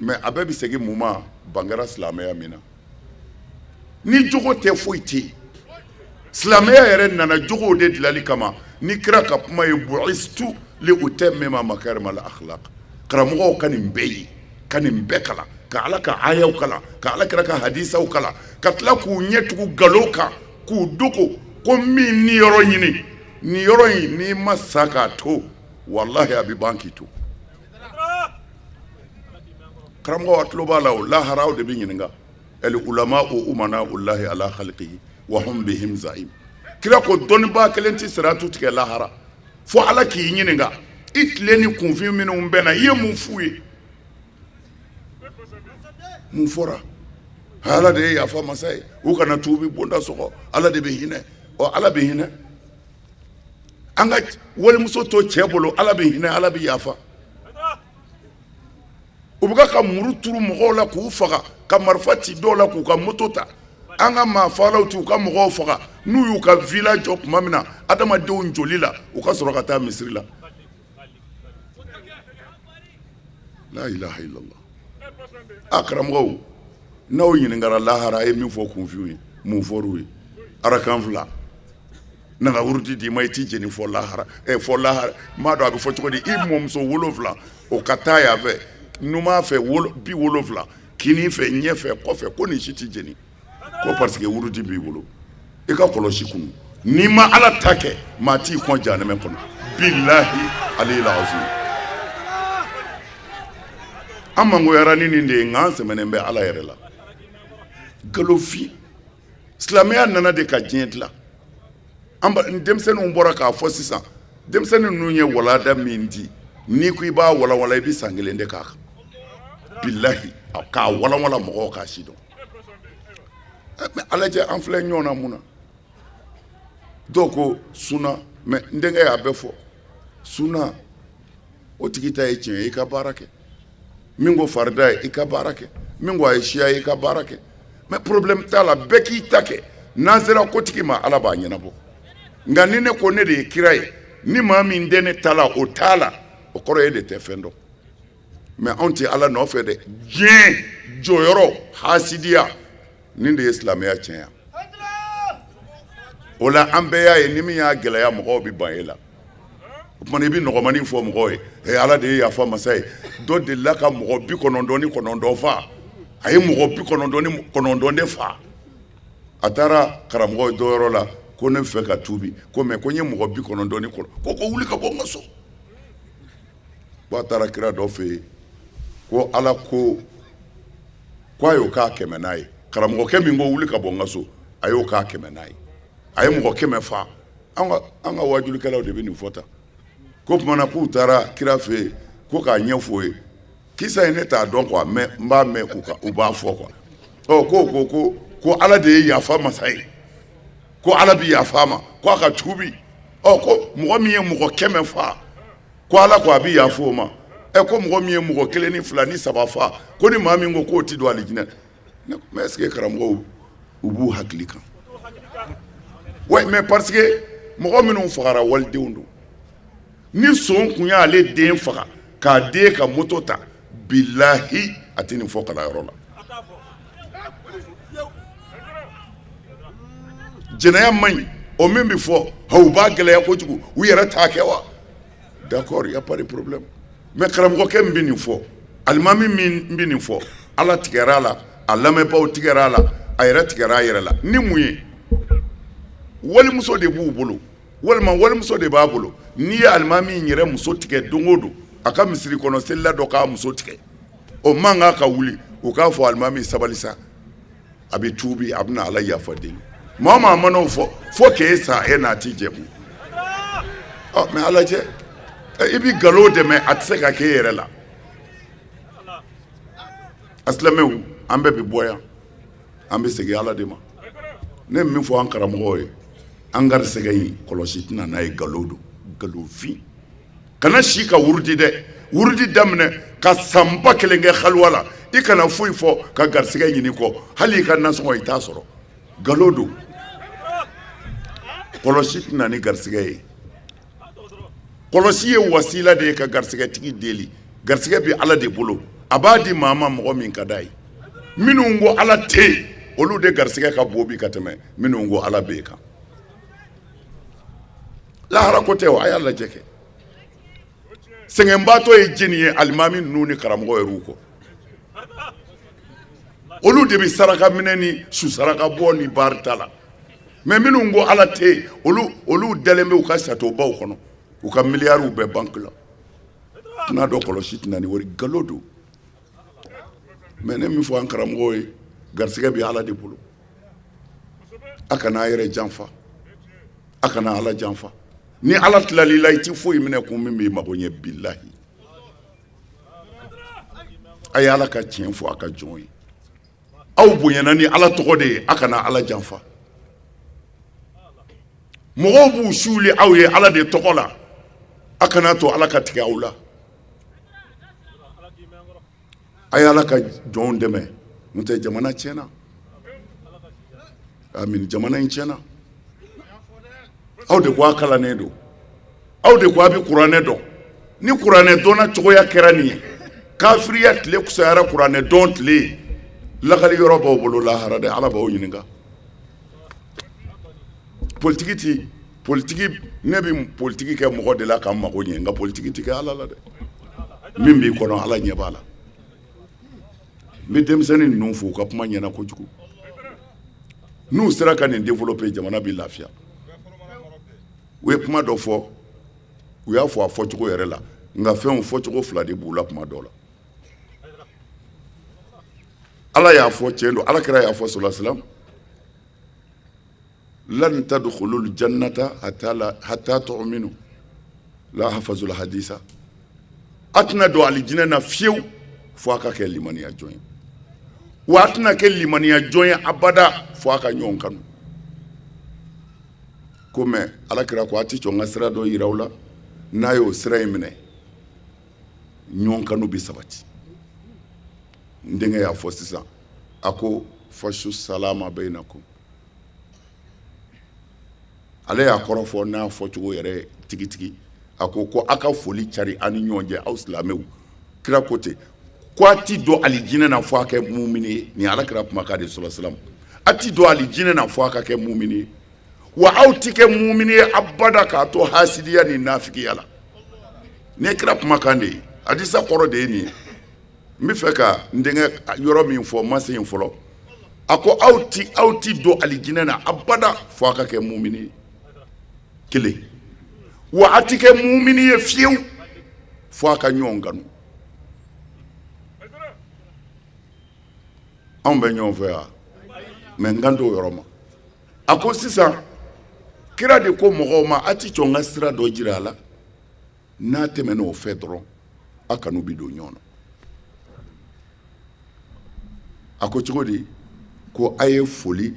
mais a bɛɛ bɛ segin mun ma bangera silamɛya min na ni jogo tɛ foyi tɛ yen silamɛya yɛrɛ nana jogow de dilali kama ni kira ka kuma ye bu'istu li utammima makarimal akhlaq karamɔgɔw ka nin bɛɛ ye ka nin bɛɛ kalan ka ala ka ayaw kalan ka ala kira ka hadisaw kalan ka tila k'u ɲɛ tugu galo kan k'u dogo ko min ni yɔrɔ ɲini ni yɔrɔ in n'i ma sa k'a to wallahi a bɛ ban k'i to karamɔgɔ a tulo b'a la o laharaw de bɛ ɲininka el ulama o umana ullahi ala khalqihi wa hum bihim zaim kira ko dɔnnibaa kelen tɛ siratu tigɛ lahara fo ala k'i ɲininka i tile ni kunfin minnu bɛ na i ye mun f'u ye mun fɔra ala de ye yafa masa ye u kana tuubi bonda sɔgɔ ala de bɛ hinɛ ala bɛ hinɛ an ka walimuso to cɛ bolo ala bɛ hinɛ ala bɛ yafa u bɛ ka muru turu mɔgɔw la k'u faga ka marifa ci dɔw la k'u ka moto ta an ka maafalaw t'u ka mɔgɔw faga n'u y'u ka villa jɔ tuma min na adamadenw joli la u ka sɔrɔ ka taa misiri la la ilaha illallah a karamɔgɔw n'aw ɲininkara lahara a ye min fɔ kunfiw ye mun fɔr'u ye arakan fila nana wuruti d'i ma i t'i jeni fɔ lahara m'a dɔn a bɛ fɔ cogo di i mɔmuso 7 o ka taa yan fɛ numan fɛ 70 kini fɛ ɲɛ fɛ kɔfɛ ko nin si t'i jeni ko parce que wuruti b'i bolo i ka kɔlɔsi kunu n'i ma ala ta kɛ maa t'i kɔn jahanɛmɛ kɔnɔ bilahi aliyil azim an mangoyara ni nin de ye nka an sɛmɛnen bɛ ala yɛrɛ la galofin silamɛya nana de ka diɲɛ dilan denmisɛnninw bɔra k'a fɔ sisan denmisɛnnin ninnu ye walanda min di n'i ko i b'a walawala i bɛ san 1 de k'a kan bilahi k'a walawala mɔgɔw k'a si dɔn mais ala jɛ an filɛ ɲɔgɔn na mun na dɔw ko suna mais n denkɛ y'a bɛɛ fɔ suna o tigi ta ye tiɲɛ ye i ka baara kɛ min ko farida ye i ka baara kɛ min ko a ye siya ye i ka baara kɛ mais problème t'a la bɛɛ k'i ta kɛ n'an sera kotigi ma ala b'a ɲɛnabɔ nka ni ne ko ne de ye kira ye ni maa min den ne ta la o t'a la o kɔrɔ ye de tɛ fɛn dɔn mais anw tɛ ala nɔfɛ dɛ diɲɛ jɔyɔrɔ hasidiya nin de ye silamɛya tiɲɛ o la an bɛɛ y'a ye ni min y'a gɛlɛya mɔgɔw bɛ ban e la o tuma i bɛ nɔgɔmanin fɔ mɔgɔw ye ala de ye yafa masa ye dɔ delila ka mɔgɔ 99 faa a ye mɔgɔ 99 de faa a taara karamɔgɔ dɔ yɔrɔ la ko ne fɛ ka tuubi ko mais ko n ye mɔgɔ 99 ko wuli ka bɔ n ka so ba taara kira dɔ fɛ yen ko ala ko a y'o k'a kɛmɛ n'a ye karamɔgɔkɛ min ko wuli ka bɔ n ka so a y'o k'a kɛmɛ n'a ye a ye mɔgɔ 100 faa an ka wajulikɛlaw de bɛ nin fɔ tan ko tuma na k'u taara kira fɛ yen ko k'a ɲɛfɔ ye kisa in ne t'a dɔn quoi mais n b'a mɛn u b'a fɔ quoi ko ala de ye yafa masa ye ko ala bi yafa ma ko a ka tuubi ko mɔgɔ min ye mɔgɔ 100 faa ko ala ko a bi yafa o ma ko mɔgɔ min ye mɔgɔ 1 ni 2 ni 3 faa ko ni maa min ko k'o ti don alijinɛ mais est-ce que karamɔgɔw u b'u hakili kan ouais mais parce que mɔgɔ minnu fagara walidenw don ni son kun y'ale den faga k'a den ka moto ta bilahi a tɛ nin fɔ kalanyɔrɔ la jɛnɛya man ɲi o min bɛ fɔ u b'a gɛlɛya kojugu u yɛrɛ t'a kɛ wa d'accord y a pas de problème mais karamɔgɔkɛ min bɛ nin fɔ alimami min bɛ nin fɔ ala tigɛra a la a lamɛnbaaw tigɛra a la a yɛrɛ tigɛra a yɛrɛ la ni mun ye walimuso de b'u bolo walima walimuso de b'a bolo n'i ye alimami in yɛrɛ muso tigɛ don o don a ka misiri kɔnɔ selila dɔ k'a muso tigɛ o man kan ka wuli o k'a fɔ alimami sabali sa a bɛ tuubi a bɛna ala yafa deli maa maa man'o fɔ fo k'e sa e n'a ti jɛ kun mais ala cɛ i bɛ nkalon dɛmɛ a tɛ se ka k'e yɛrɛ la asilamɛw an bɛɛ bɛ bɔ yan an bɛ segin ala de ma ne min fɔ an karamɔgɔw ye an garisɛgɛ in kɔlɔsi tɛna n'a ye nkalon don nkalonfin kana si ka wurudi dɛ wurudi daminɛ ka sanba 1 kɛ haliwa la i kana foyi fɔ ka garisɛgɛ ɲini kɔ hali i ka nasɔngɔ i t'a sɔrɔ nkalon don kɔlɔsi tɛna ni garisɛgɛ ye kɔlɔsi ye wasila de ye ka garisɛgɛtigi deli garisɛgɛ bɛ ala de bolo a b'a di maa ma mɔgɔ min ka d'a ye minnu ko ala tɛ yen olu de garisɛgɛ ka bon bi ka tɛmɛ minnu ko ala bɛ yen kan lahara ko tɛ o a y'a lajɛ kɛ sɛgɛnbaatɔ ye jeni ye alimami ninnu ni karamɔgɔ yɛrɛw kɔ olu de bɛ saraka minɛ ni su saraka bɔ ni baari ta la mais minnu ko ala tɛ yen olu dalen bɛ u ka satobaw kɔnɔ u ka miliyariw bɛɛ banque la tɛna dɔn kɔlɔsi tɛna ni wari nkalon don mais ne min fɔ an karamɔgɔw ye garisɛgɛ bɛ ala de bolo a kana a yɛrɛ janfa a kana ala janfa ni ala tilali la i ti foyi minɛ kun min b'i mago ɲɛ bilahi a ye ala ka tiɲɛ fɔ a ka jɔn ye aw bonyana ni ala tɔgɔ de ye a kana ala janfa mɔgɔw b'u suuli aw ye ala de tɔgɔ la a kana to ala ka tigɛ aw la a ye ala ka jɔnw dɛmɛ n'o tɛ jamana tiɲɛna amin jamana in tiɲɛna aw de ko a kalannen don aw de ko a bɛ kuranɛ dɔn ni kuranɛ dɔnna cogoya kɛra nin ye kafiriya tile kusayara kuranɛ dɔn tile ye lakali yɔrɔ b'aw bolo lahara dɛ ala b'aw ɲininka politiki ne bɛ politiki kɛ mɔgɔ de la k'an mago ɲɛ nka politiki tɛ kɛ ala la dɛ min b'i kɔnɔ ala ɲɛ b'a la n bɛ denmisɛnnin ninnu fo u ka kuma ɲɛna kojugu n'u sera ka nin développer jamana bɛ lafiya u ye kuma dɔ fɔ u y'a fɔ a fɔcogo yɛrɛ la nka fɛnw fɔcogo 2 de b'u la kuma dɔw la ala y'a fɔ tiɲɛ don ala kɛra y'a fɔ sallallahu alaihi wasallam lan tadkhulul jannata hatta tu'minu la hafazul hadisa a tɛna don alijinɛ na fiyewu fo a ka kɛ limaniya jɔn ye wa a tɛna kɛ limaniya jɔn ye abada fo a ka ɲɔgɔn kanu ko mɛ ala kira ko a tɛ sɔn ka sira dɔ yira aw la n'a y'o sira in minɛ ɲɔgɔn kanu bɛ sabati n denkɛ y'a fɔ sisan a ko fashu salama bainakum ale y'a kɔrɔ fɔ n'a fɔcogo yɛrɛ tigitigi a ko a ka foli cari ani ɲɔgɔn cɛ aw silamɛw kira ko ten ko a ti don alijinɛ na fo a kɛ mumini ye nin ala kira kumakan de sallallahu alaihi wasallam a ti don alijinɛ na fo a ka kɛ mumini ye wa aw ti kɛ mumini ye abada k'a to hasidiya ni nafigiya la ne kira kumakan de ye hadisa kɔrɔ de ye nin ye n bɛ fɛ ka n denkɛ yɔrɔ min fɔ ma se yen fɔlɔ a ko aw ti don alijinɛ na abada fo a ka kɛ mumini ye kelen wa a ti kɛ mumini ye fiyewu fo a ka ɲɔgɔn kanu anw bɛ ɲɔgɔn fɛ yan mɛ n kan t'o yɔrɔ ma a ko sisan kira de ko mɔgɔw ma a ti sɔn ka sira dɔ jira a la n'a tɛmɛna o fɛ dɔrɔn a kanu bi don ɲɔgɔn na a ko cogo di ko a ye foli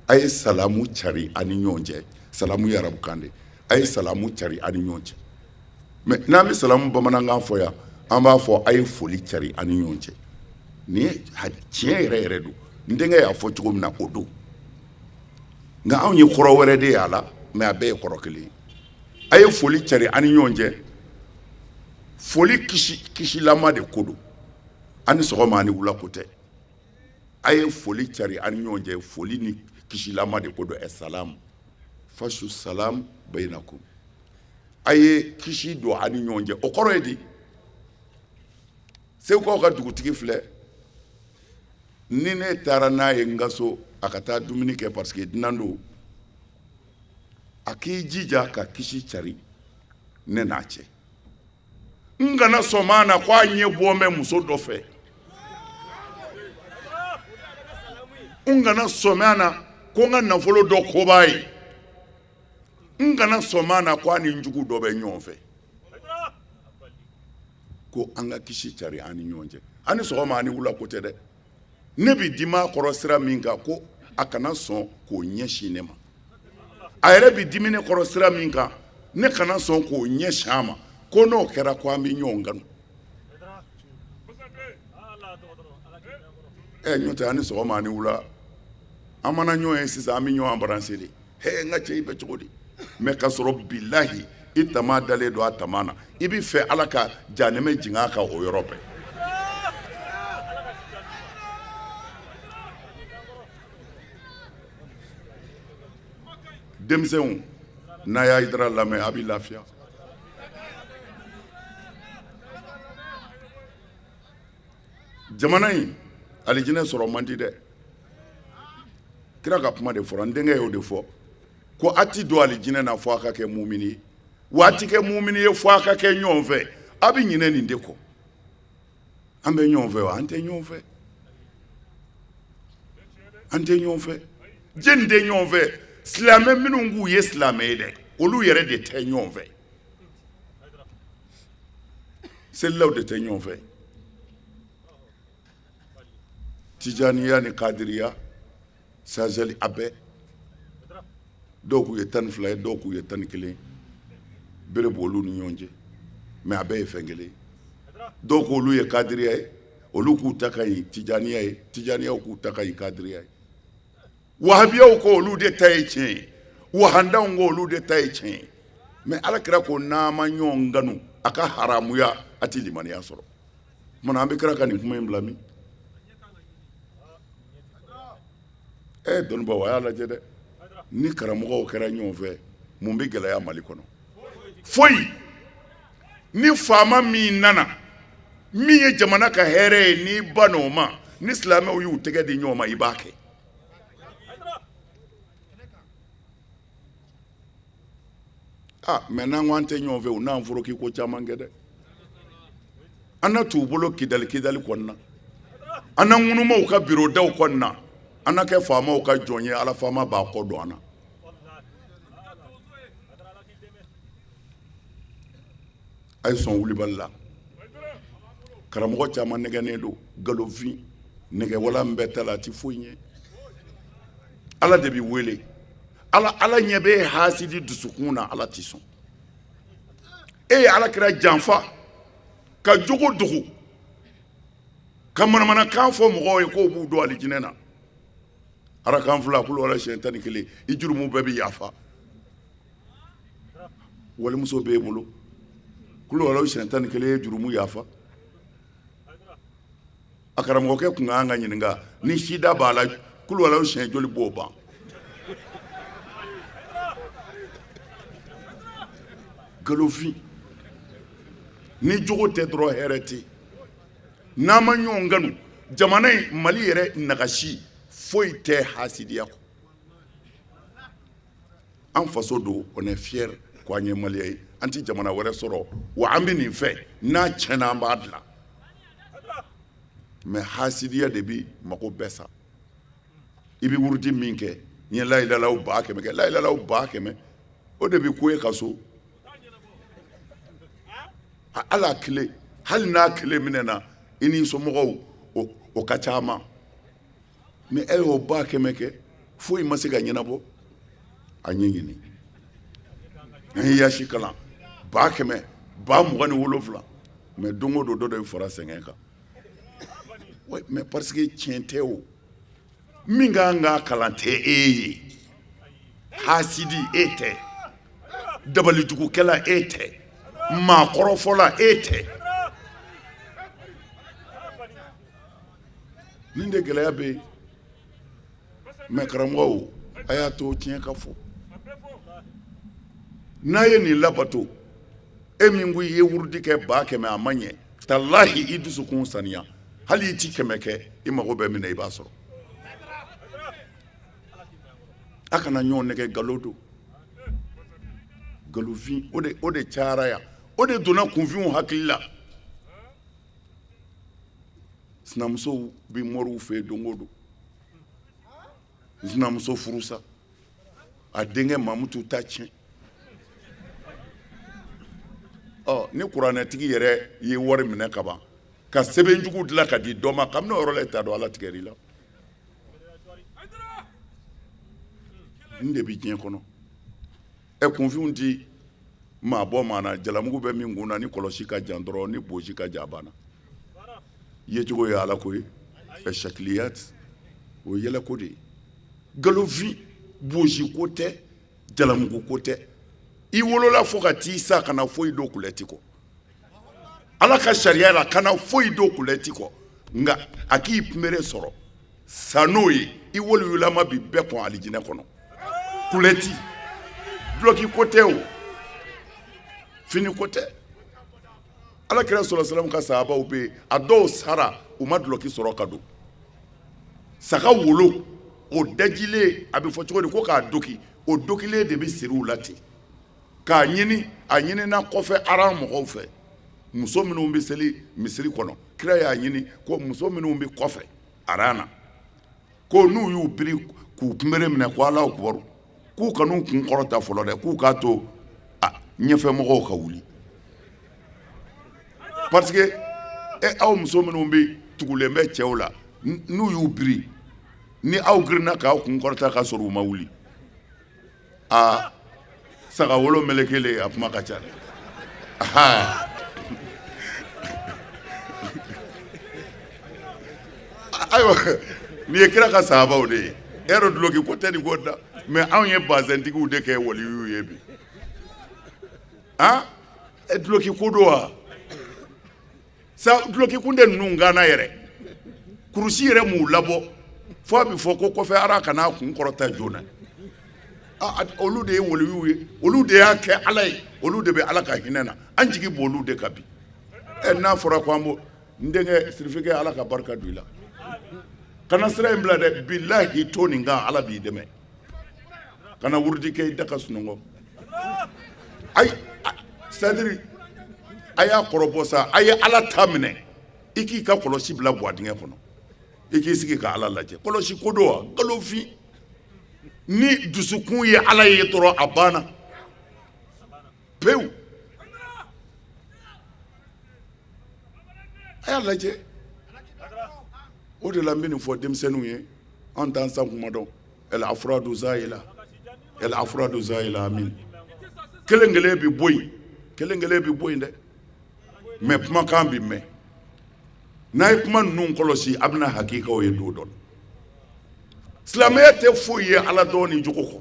a ye salamu cari ani ɲɔgɔn cɛ salamu ye arabukan de a ye salamu cari ani ɲɔgɔn cɛ mɛ n'an bɛ salamu bamanankan fɔ yan an b'a fɔ a ye foli cari ani ɲɔgɔn cɛ nin ye tiɲɛ yɛrɛ yɛrɛ don n denkɛ y'a fɔ cogo min na o don nka anw ye kɔrɔ wɛrɛ de ye a la mɛ a bɛɛ ye kɔrɔ kelen ye a ye foli cari ani ɲɔgɔn cɛ foli kisilama de ko don ani sɔgɔma ani wula ko tɛ a ye foli cari ani ɲɔgɔn cɛ foli ni kisilama de ko don ɛsalamu fashu salam bayinakum a ye kisi don ani ɲɔgɔn cɛ o kɔrɔ ye di segukaw ka dugutigi filɛ ni ne taara n'a ye n ka so a ka taa dumuni kɛ parce que dunan don a k'i jija ka kisi cari ne n'a cɛ n kana sɔn na ko a ɲɛ bɔ mɛ muso dɔ fɛ n kana sɔn na ko n ka nafolo dɔ ko b'a ye n kana sɔn na ko a ni jugu dɔ bɛ ɲɔgɔn fɛ ko an ka kisi cari an ni ɲɔgɔn cɛ ani sɔgɔma ani wula ko tɛ dɛ ne bi di m'a kɔrɔ sira min kan ko a kana sɔn k'o ɲɛsin ne ma a yɛrɛ bi dimi ne kɔrɔ sira min kan ne kana sɔn k'o ɲɛsin a ma ko n'o kɛra ko an bɛ ɲɔgɔn kanu ɲɔ tɛ ani sɔgɔma ani wula an mana ɲɔgɔn ye sisan an bɛ ɲɔgɔn baranse de n ka cɛ i bɛ cogo di mɛ ka sɔrɔ bilahi i tama dalen don a tama na i bɛ fɛ ala ka janɛmɛ jigin a kan o yɔrɔ bɛɛ denmisɛnw n'a y'a yidira lamɛn a bɛ lafiya jamana in alijinɛ sɔrɔ man di dɛ kira ka kuma de fɔra n denkɛ y'o de fɔ ko a ti don alijinɛ na fɔ a ka kɛ mumini ye wa a ti kɛ mumini ye fɔ a ka kɛ ɲɔgɔn fɛ a bɛ ɲinɛ nin de kɔ an bɛ ɲɔgɔn fɛ wa an tɛ ɲɔgɔn fɛ an tɛ ɲɔgɔn fɛ jɛni tɛ ɲɔgɔn fɛ silamɛ minnu k'u ye silamɛ ye dɛ olu yɛrɛ de tɛ ɲɔgɔn fɛ selilaw de tɛ ɲɔgɔn fɛ tijaniya ni kadiriya sazali a bɛɛ dɔw k'u ye 12 ye dɔw k'u ye 11 bere b'olu ni ɲɔgɔn cɛ mɛ a bɛɛ ye fɛn kelen dɔw k'olu ye kadiriya ye olu k'u ta ka ɲi tijaniya ye tijaniyaw k'u ta ka ɲi kadiriya ye wahabiyaw ko olu de ta ye tiɲɛ ye wahandaw ko olu de ta ye tiɲɛ ye mɛ alakira ko n'an ma ɲɔgɔn kanu a ka haramuya a tɛ limaniya sɔrɔ mana an bɛ kira ka nin kuma in bila min dɔnnibaw a y'a lajɛ dɛ ni karamɔgɔw kɛra ɲɔgɔn fɛ mun bɛ gɛlɛya mali kɔnɔ foyi ni faama min nana min ye jamana ka hɛrɛ ye n'i ba n'o ma ni silamɛw y'u tɛgɛ di ɲɔgɔn ma i b'a kɛ mɛ n'an ko an tɛ ɲɔgɔn fɛ u n'an fɔra k'i ko caman kɛ dɛ an na t'u bolo kidali kɔnɔna an na ŋunumaw ka birodaw kɔnɔna an na kɛ faamaw ka jɔn ye ala faama b'a kɔ don an na a ye sɔn wulibali la karamɔgɔ caman nɛgɛnen don galofin nɛgɛwala min bɛ ta la a tɛ foyi ɲɛ ala de bɛ wele ala ɲɛ bɛ hasidi dusukun na ala tɛ sɔn e ye alakira janfa ka jogo dogo ka manamanakan fɔ mɔgɔw ye k'o b'u don alijinɛ na arakan fila kulu wala siɲɛ 11 i jurumu bɛɛ bɛ yafa walimuso b'e bolo kulu wala siɲɛ 11 ye jurumu yafa a karamɔgɔkɛ kun kan ka ɲininka ni sida b'a la kulu wala siɲɛ joli b'o ban galofin ni jogo tɛ dɔrɔn hɛrɛ tɛ n'an ma ɲɔgɔn kanu jamana in mali yɛrɛ nagasi foyi tɛ hasidiya kɔ an faso don on est fier ko an ye maliyɛn ye an tɛ jamana wɛrɛ sɔrɔ wa an bɛ nin fɛ n'a tiɲɛna an b'a dilan mɛ hasidiya de bɛ mago bɛɛ sa i bɛ wurudi min kɛ n ye layilalaw 100 kɛ layilalaw 100 o de bɛ ko ye ka so ala kile hali n'a kile minɛna i n'i somɔgɔw o ka ca ma mɛ e y'o 100 kɛ foyi ma se ka ɲɛnabɔ a ɲɛɲini an ye yasi kalan 100 27 mɛ don o don dɔ de bɛ fara sɛgɛn kan mɛ parce que tiɲɛ tɛ o min ka kan ka kalan tɛ e ye hasidi e tɛ dabalijugukɛla e tɛ maakɔrɔfɔla e tɛ nin de gɛlɛya bɛ yen mɛ karamɔgɔw a y'a to tiɲɛ ka fɔ n'a ye nin labato e min ko i ye wurudi kɛ 100 a ma ɲɛ talahi i dusukun saniya hali i ti 100 kɛ i mago bɛ min na i b'a sɔrɔ a kana ɲɔgɔn nɛgɛ nkalon don nkalonfin o de cayara yan o de donna kunfinw hakili la sinamusow bɛ mɔriw fɛ yen don o don sinamuso furusa a denkɛ mamutu ta tiɲɛ ni kuranɛtigi yɛrɛ ye wari minɛ ka ban ka sɛbɛnjugu dilan ka di dɔ ma kabini o yɔrɔ la i t'a dɔn ala tigɛr'i la nin de bɛ diɲɛ kɔnɔ kunfinw ti maa bɔ maa na jalamugu bɛ min kun na ni kɔlɔsi ka jan dɔrɔn ni bosi ka jan a banna yecogo ye ala ko ye shakiliyat o ye yɛlɛko de ye nkalonfin bosi ko tɛ jalamugu ko tɛ i wolola fo ka t'i sa kana foyi don kulɛti kɔ ala ka sariya la kana foyi don kulɛti kɔ nka a k'i kunbere sɔrɔ sa n'o ye i wololama bi bɛɛ kɔn alijinɛ kɔnɔ kulɛti duloki ko tɛ o fini ko tɛ ala kira sɔlɔ ka sahabaw bɛ yen a dɔw sara u ma duloki sɔrɔ ka don saga wolo o dajilen a bɛ fɔ cogo di ko k'a doki o dokilen de bɛ siri u la ten k'a ɲini a ɲinina kɔfɛ aran mɔgɔw fɛ muso minnu bɛ seli misiri kɔnɔ kira y'a ɲini ko muso minnu bɛ kɔfɛ aran na ko n'u y'u biri k'u kunbere minɛ ko Alahu akibaru k'u kan'u kun kɔrɔta fɔlɔ dɛ k'u k'a to ɲɛfɛ mɔgɔw ka wuli parce que aw muso minnu bɛ tugulen bɛ cɛw la n'u y'u biri ni aw girinna k'aw kun kɔrɔta ka sɔrɔ u ma wuli saga wolo melekele a kuma ka ca dɛ ayiwa nin ye kira ka sahabaw de ye e yɛrɛ duloki ko tɛ nin ko da mɛ anw ye bazɛntigiw de kɛ waliyu ye bi duloki ko do wa sa duloki kun tɛ ninnu gana yɛrɛ kurusi yɛrɛ m'u labɔ fo a bɛ fɔ ko kɔfɛ ara kana kun kɔrɔta joona olu de ye waliyu ye olu de y'a kɛ ala ye olu de bɛ ala ka hinɛ na an jigi b'olu de kan bi n'a fɔra ko an b'o n denkɛ sirifikɛ ala ka barika don i la kana sira in bila dɛ bilahi to nin kan ala b'i dɛmɛ kana wurudi kɛ i da ka sunɔgɔ ayi c'est-à-dire a y'a kɔrɔbɔ sa a ye ala ta minɛ i k'i ka kɔlɔsi bila buwadingɛ kɔnɔ i k'i sigi ka ala lajɛ kɔlɔsi ko do wa nkalonfin ni dusukun ye ala ye dɔrɔn a banna pewu a y'a lajɛ o de la n bɛ nin fɔ denmisɛnninw ye an t'an san kuma dɔn el afuradu zayila amin kelen kelen bɛ bɔ yen dɛ mɛ kumakan bɛ mɛn n'a ye kuma ninnu kɔlɔsi a bɛna hakikaw ye don dɔ silamɛya tɛ foyi ye ala dɔn ni jogo kɔ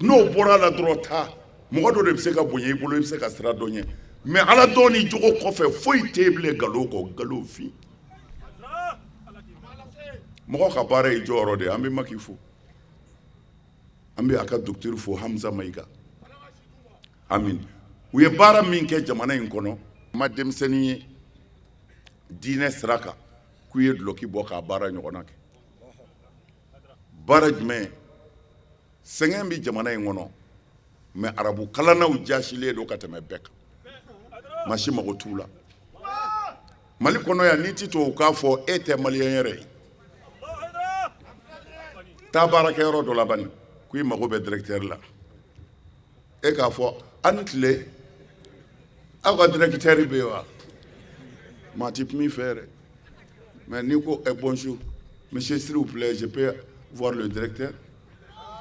n'o bɔra la dɔrɔn taa mɔgɔ dɔ de bɛ se ka bonya i bolo i bɛ se ka sira dɔ ɲɛ mɛ ala dɔn ni jogo kɔfɛ foyi tɛ bilen nkalon kɔ nkalonfin mɔgɔ ka baara ye jɔyɔrɔ de ye an bɛ Maki fo an bɛ a ka docteur fo Hamza Mayiga amin u ye baara min kɛ jamana in kɔnɔ ma denmisɛnnin ye diinɛ sira kan k'u ye duloki bɔ k'a baara ɲɔgɔnna kɛ baara jumɛn sɛgɛn bɛ jamana in kɔnɔ mais arabu kalanaw jaasilen do ka tɛmɛ bɛɛ kan maa si mago t'u la Mali kɔnɔ yan n'i ti to k'a fɔ e tɛ maliyɛn yɛrɛ ye taa baarakɛyɔrɔ dɔ la bani ko i mago bɛ directeur la e k'a fɔ a ni tile aw ka directeur bɛ yen wa maa ti kuma i fɛ yɛrɛ mais n'i ko bonjour monsieur s'il vous plaît je peux voir le directeur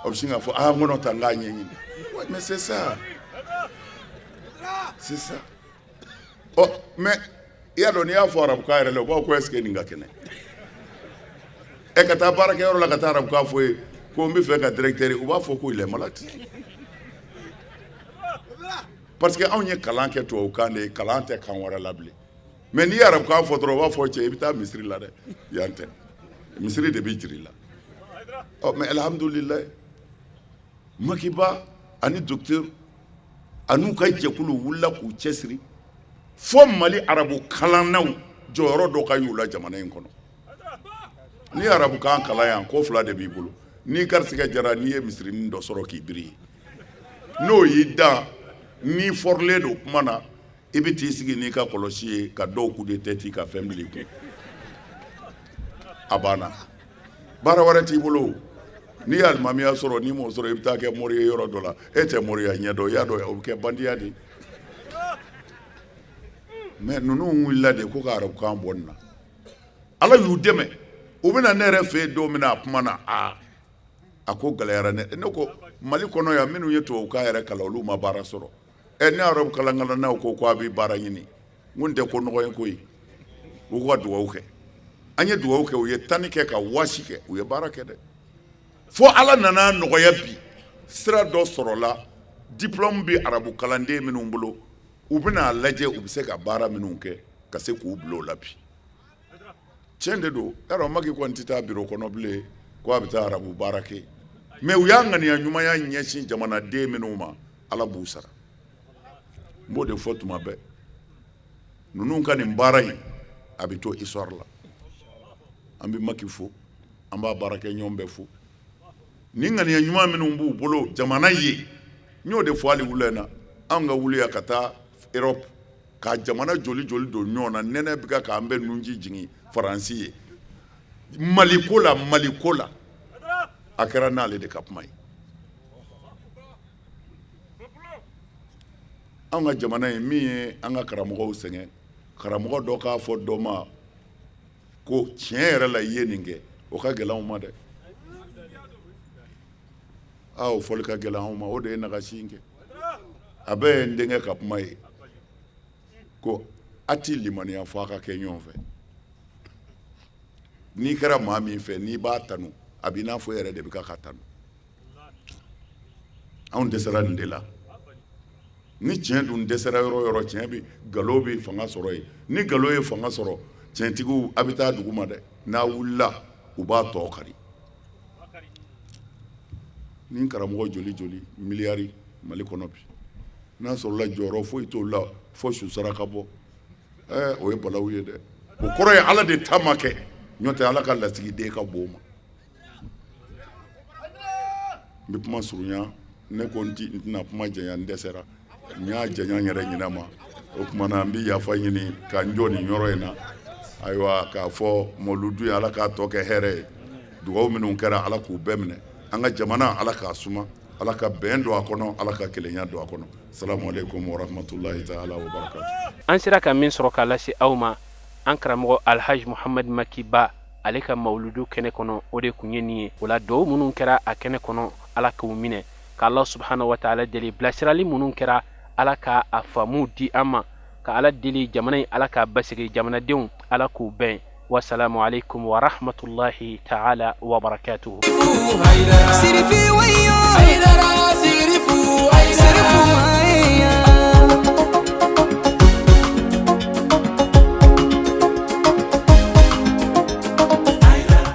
o bɛ sin k'a fɔ n kɔnɔ ta n k'a ɲɛɲini mais c'est ça mais i y'a dɔn n'i y'a fɔ arabukan yɛrɛ la u b'a fɔ ko est-ce que nin ka kɛnɛ ka taa baarakɛyɔrɔ la ka taa arabukan fɔ ye ko n bɛ fɛ ka directeur u b'a fɔ ko il est malade parce que anw ye kalan kɛ tubabukan de ye kalan tɛ kan wɛrɛ la bilen mais n'i ye arabukan fɔ dɔrɔn u b'a fɔ cɛ i bɛ taa misiri la dɛ yan tɛ misiri de bɛ jiri la mais alhamdulilayi Makiba ani docteur an'u ka jɛkulu wulila k'u cɛsiri fo Mali arabu kalannaw jɔyɔrɔ dɔ ka y'u la jamana in kɔnɔ ni arabukan kalan yan ko fila de b'i bolo ni garisigɛ jara n'i ye misirinin dɔ sɔrɔ k'i biri n'o y'i da n'i fɔrilen don kuma na i bɛ t'i sigi n'i ka kɔlɔsi ye ka dɔw coup de tête ka fɛn bil'i kun a banna baara wɛrɛ t'i bolo n'i ye alimamiya sɔrɔ n'i m'o sɔrɔ i bɛ taa kɛ mori ye yɔrɔ dɔ la e tɛ moriya ɲɛ dɔn i y'a dɔn o bɛ kɛ bandiya de mais ninnu wulila de ko ka arabukan bɔ nin na Ala y'u dɛmɛ u bɛna ne yɛrɛ fɛ yen don min na a kuma na a ko gɛlɛyara ne ko Mali kɔnɔ yan minnu ye tubabukan yɛrɛ kalan olu ma baara sɔrɔ ne arabu kalannaw ko a bɛ baara ɲini n ko n tɛ ko nɔgɔ ye koyi u ka dugawu kɛ an ye dugawu kɛ u ye tani kɛ ka waasi kɛ u ye baara kɛ dɛ fo Ala nana nɔgɔya bi sira dɔ sɔrɔla diplôme bɛ arabu kalanden minnu bolo u bɛna lajɛ u bɛ se ka baara minnu kɛ ka se k'u bila o la bi tiɲɛ de don yarɔ Maki kɔni tɛ taa bureau kɔnɔ bilen ko a bɛ taa arabu baara kɛ mais u y'a ŋaniya ɲumanya ɲɛsin jamanaden minnu ma Ala b'u sara n b'o de fɔ tuma bɛɛ ninnu ka nin baara in a bɛ to histoire la an bɛ Maki fo an b'a baarakɛ ɲɔgɔn bɛɛ fo ni ŋaniya ɲuman minnu b'u bolo jamana ye n y'o de fɔ hali wula in na an ka wuliya ka taa Europe ka jamana joli joli don ɲɔgɔn na nɛnɛ bɛ k'an bɛ nunji jigin Faransi ye Mali ko la a kɛra n'ale de ka kuma ye an ka jamana in min ye an ka karamɔgɔw sɛgɛn karamɔgɔ dɔ k'a fɔ dɔ ma ko tiɲɛ yɛrɛ la i ye nin kɛ o ka gɛlɛn anw ma dɛ o fɔli ka gɛlɛn anw ma o de ye nagasi in kɛ a bɛɛ ye n denkɛ ka kuma ye ko a ti limaniya fɔ a ka kɛ ɲɔgɔn fɛ n'i kɛra maa min fɛ n'i b'a tanu a b'i n'a fɔ yɛrɛ de bɛ ka tanu anw dɛsɛra nin de la ni tiɲɛ dun dɛsɛra yɔrɔ yɔrɔ tiɲɛ bɛ nkalon bɛ fanga sɔrɔ yen ni nkalon ye fanga sɔrɔ tiɲɛtigiw a bɛ taa dugu ma dɛ n'a wulila u b'a tɔ kari ni karamɔgɔ joli joli miliyari Mali kɔnɔ bi n'a sɔrɔla jɔyɔrɔ foyi t'o la fo su sara ka bɔ o ye balawu ye dɛ o kɔrɔ ye Ala de ta ma kɛ n'o tɛ Ala ka lasigiden ka bon o ma n bɛ kuma surunya ne ko n tɛna kuma janya n dɛsɛra n y'a janya n yɛrɛ ɲinɛ ma o tuma na n bɛ yafa ɲini ka n jɔ nin yɔrɔ in na ayiwa k'a fɔ mawuludu ye Ala k'a tɔ kɛ hɛrɛ ye dugawu minnu kɛra Ala k'u bɛɛ minɛ an ka jamana Ala k'a suma Ala ka bɛn don a kɔnɔ Ala ka kelenya don a kɔnɔ salamu alaikum wa rahmatulahi ta'ala wa barakatuh an sera ka min sɔrɔ k'a lase aw ma an karamɔgɔ Alhaji Muhamad Maki Ba ale ka mawuludu kɛnɛ kɔnɔ o de tun ye nin ye o la dugawu minnu kɛra a kɛnɛ kɔnɔ Ala k'u minɛ ka Allah subhanahu wa ta'ala deli bilasirali minnu kɛra Ala ka a faamu di an ma ka Ala deli jamana in Ala k'a basigi jamanadenw Ala k'u bɛn والسلام عليكم ورحمة الله تعالى وبركاته.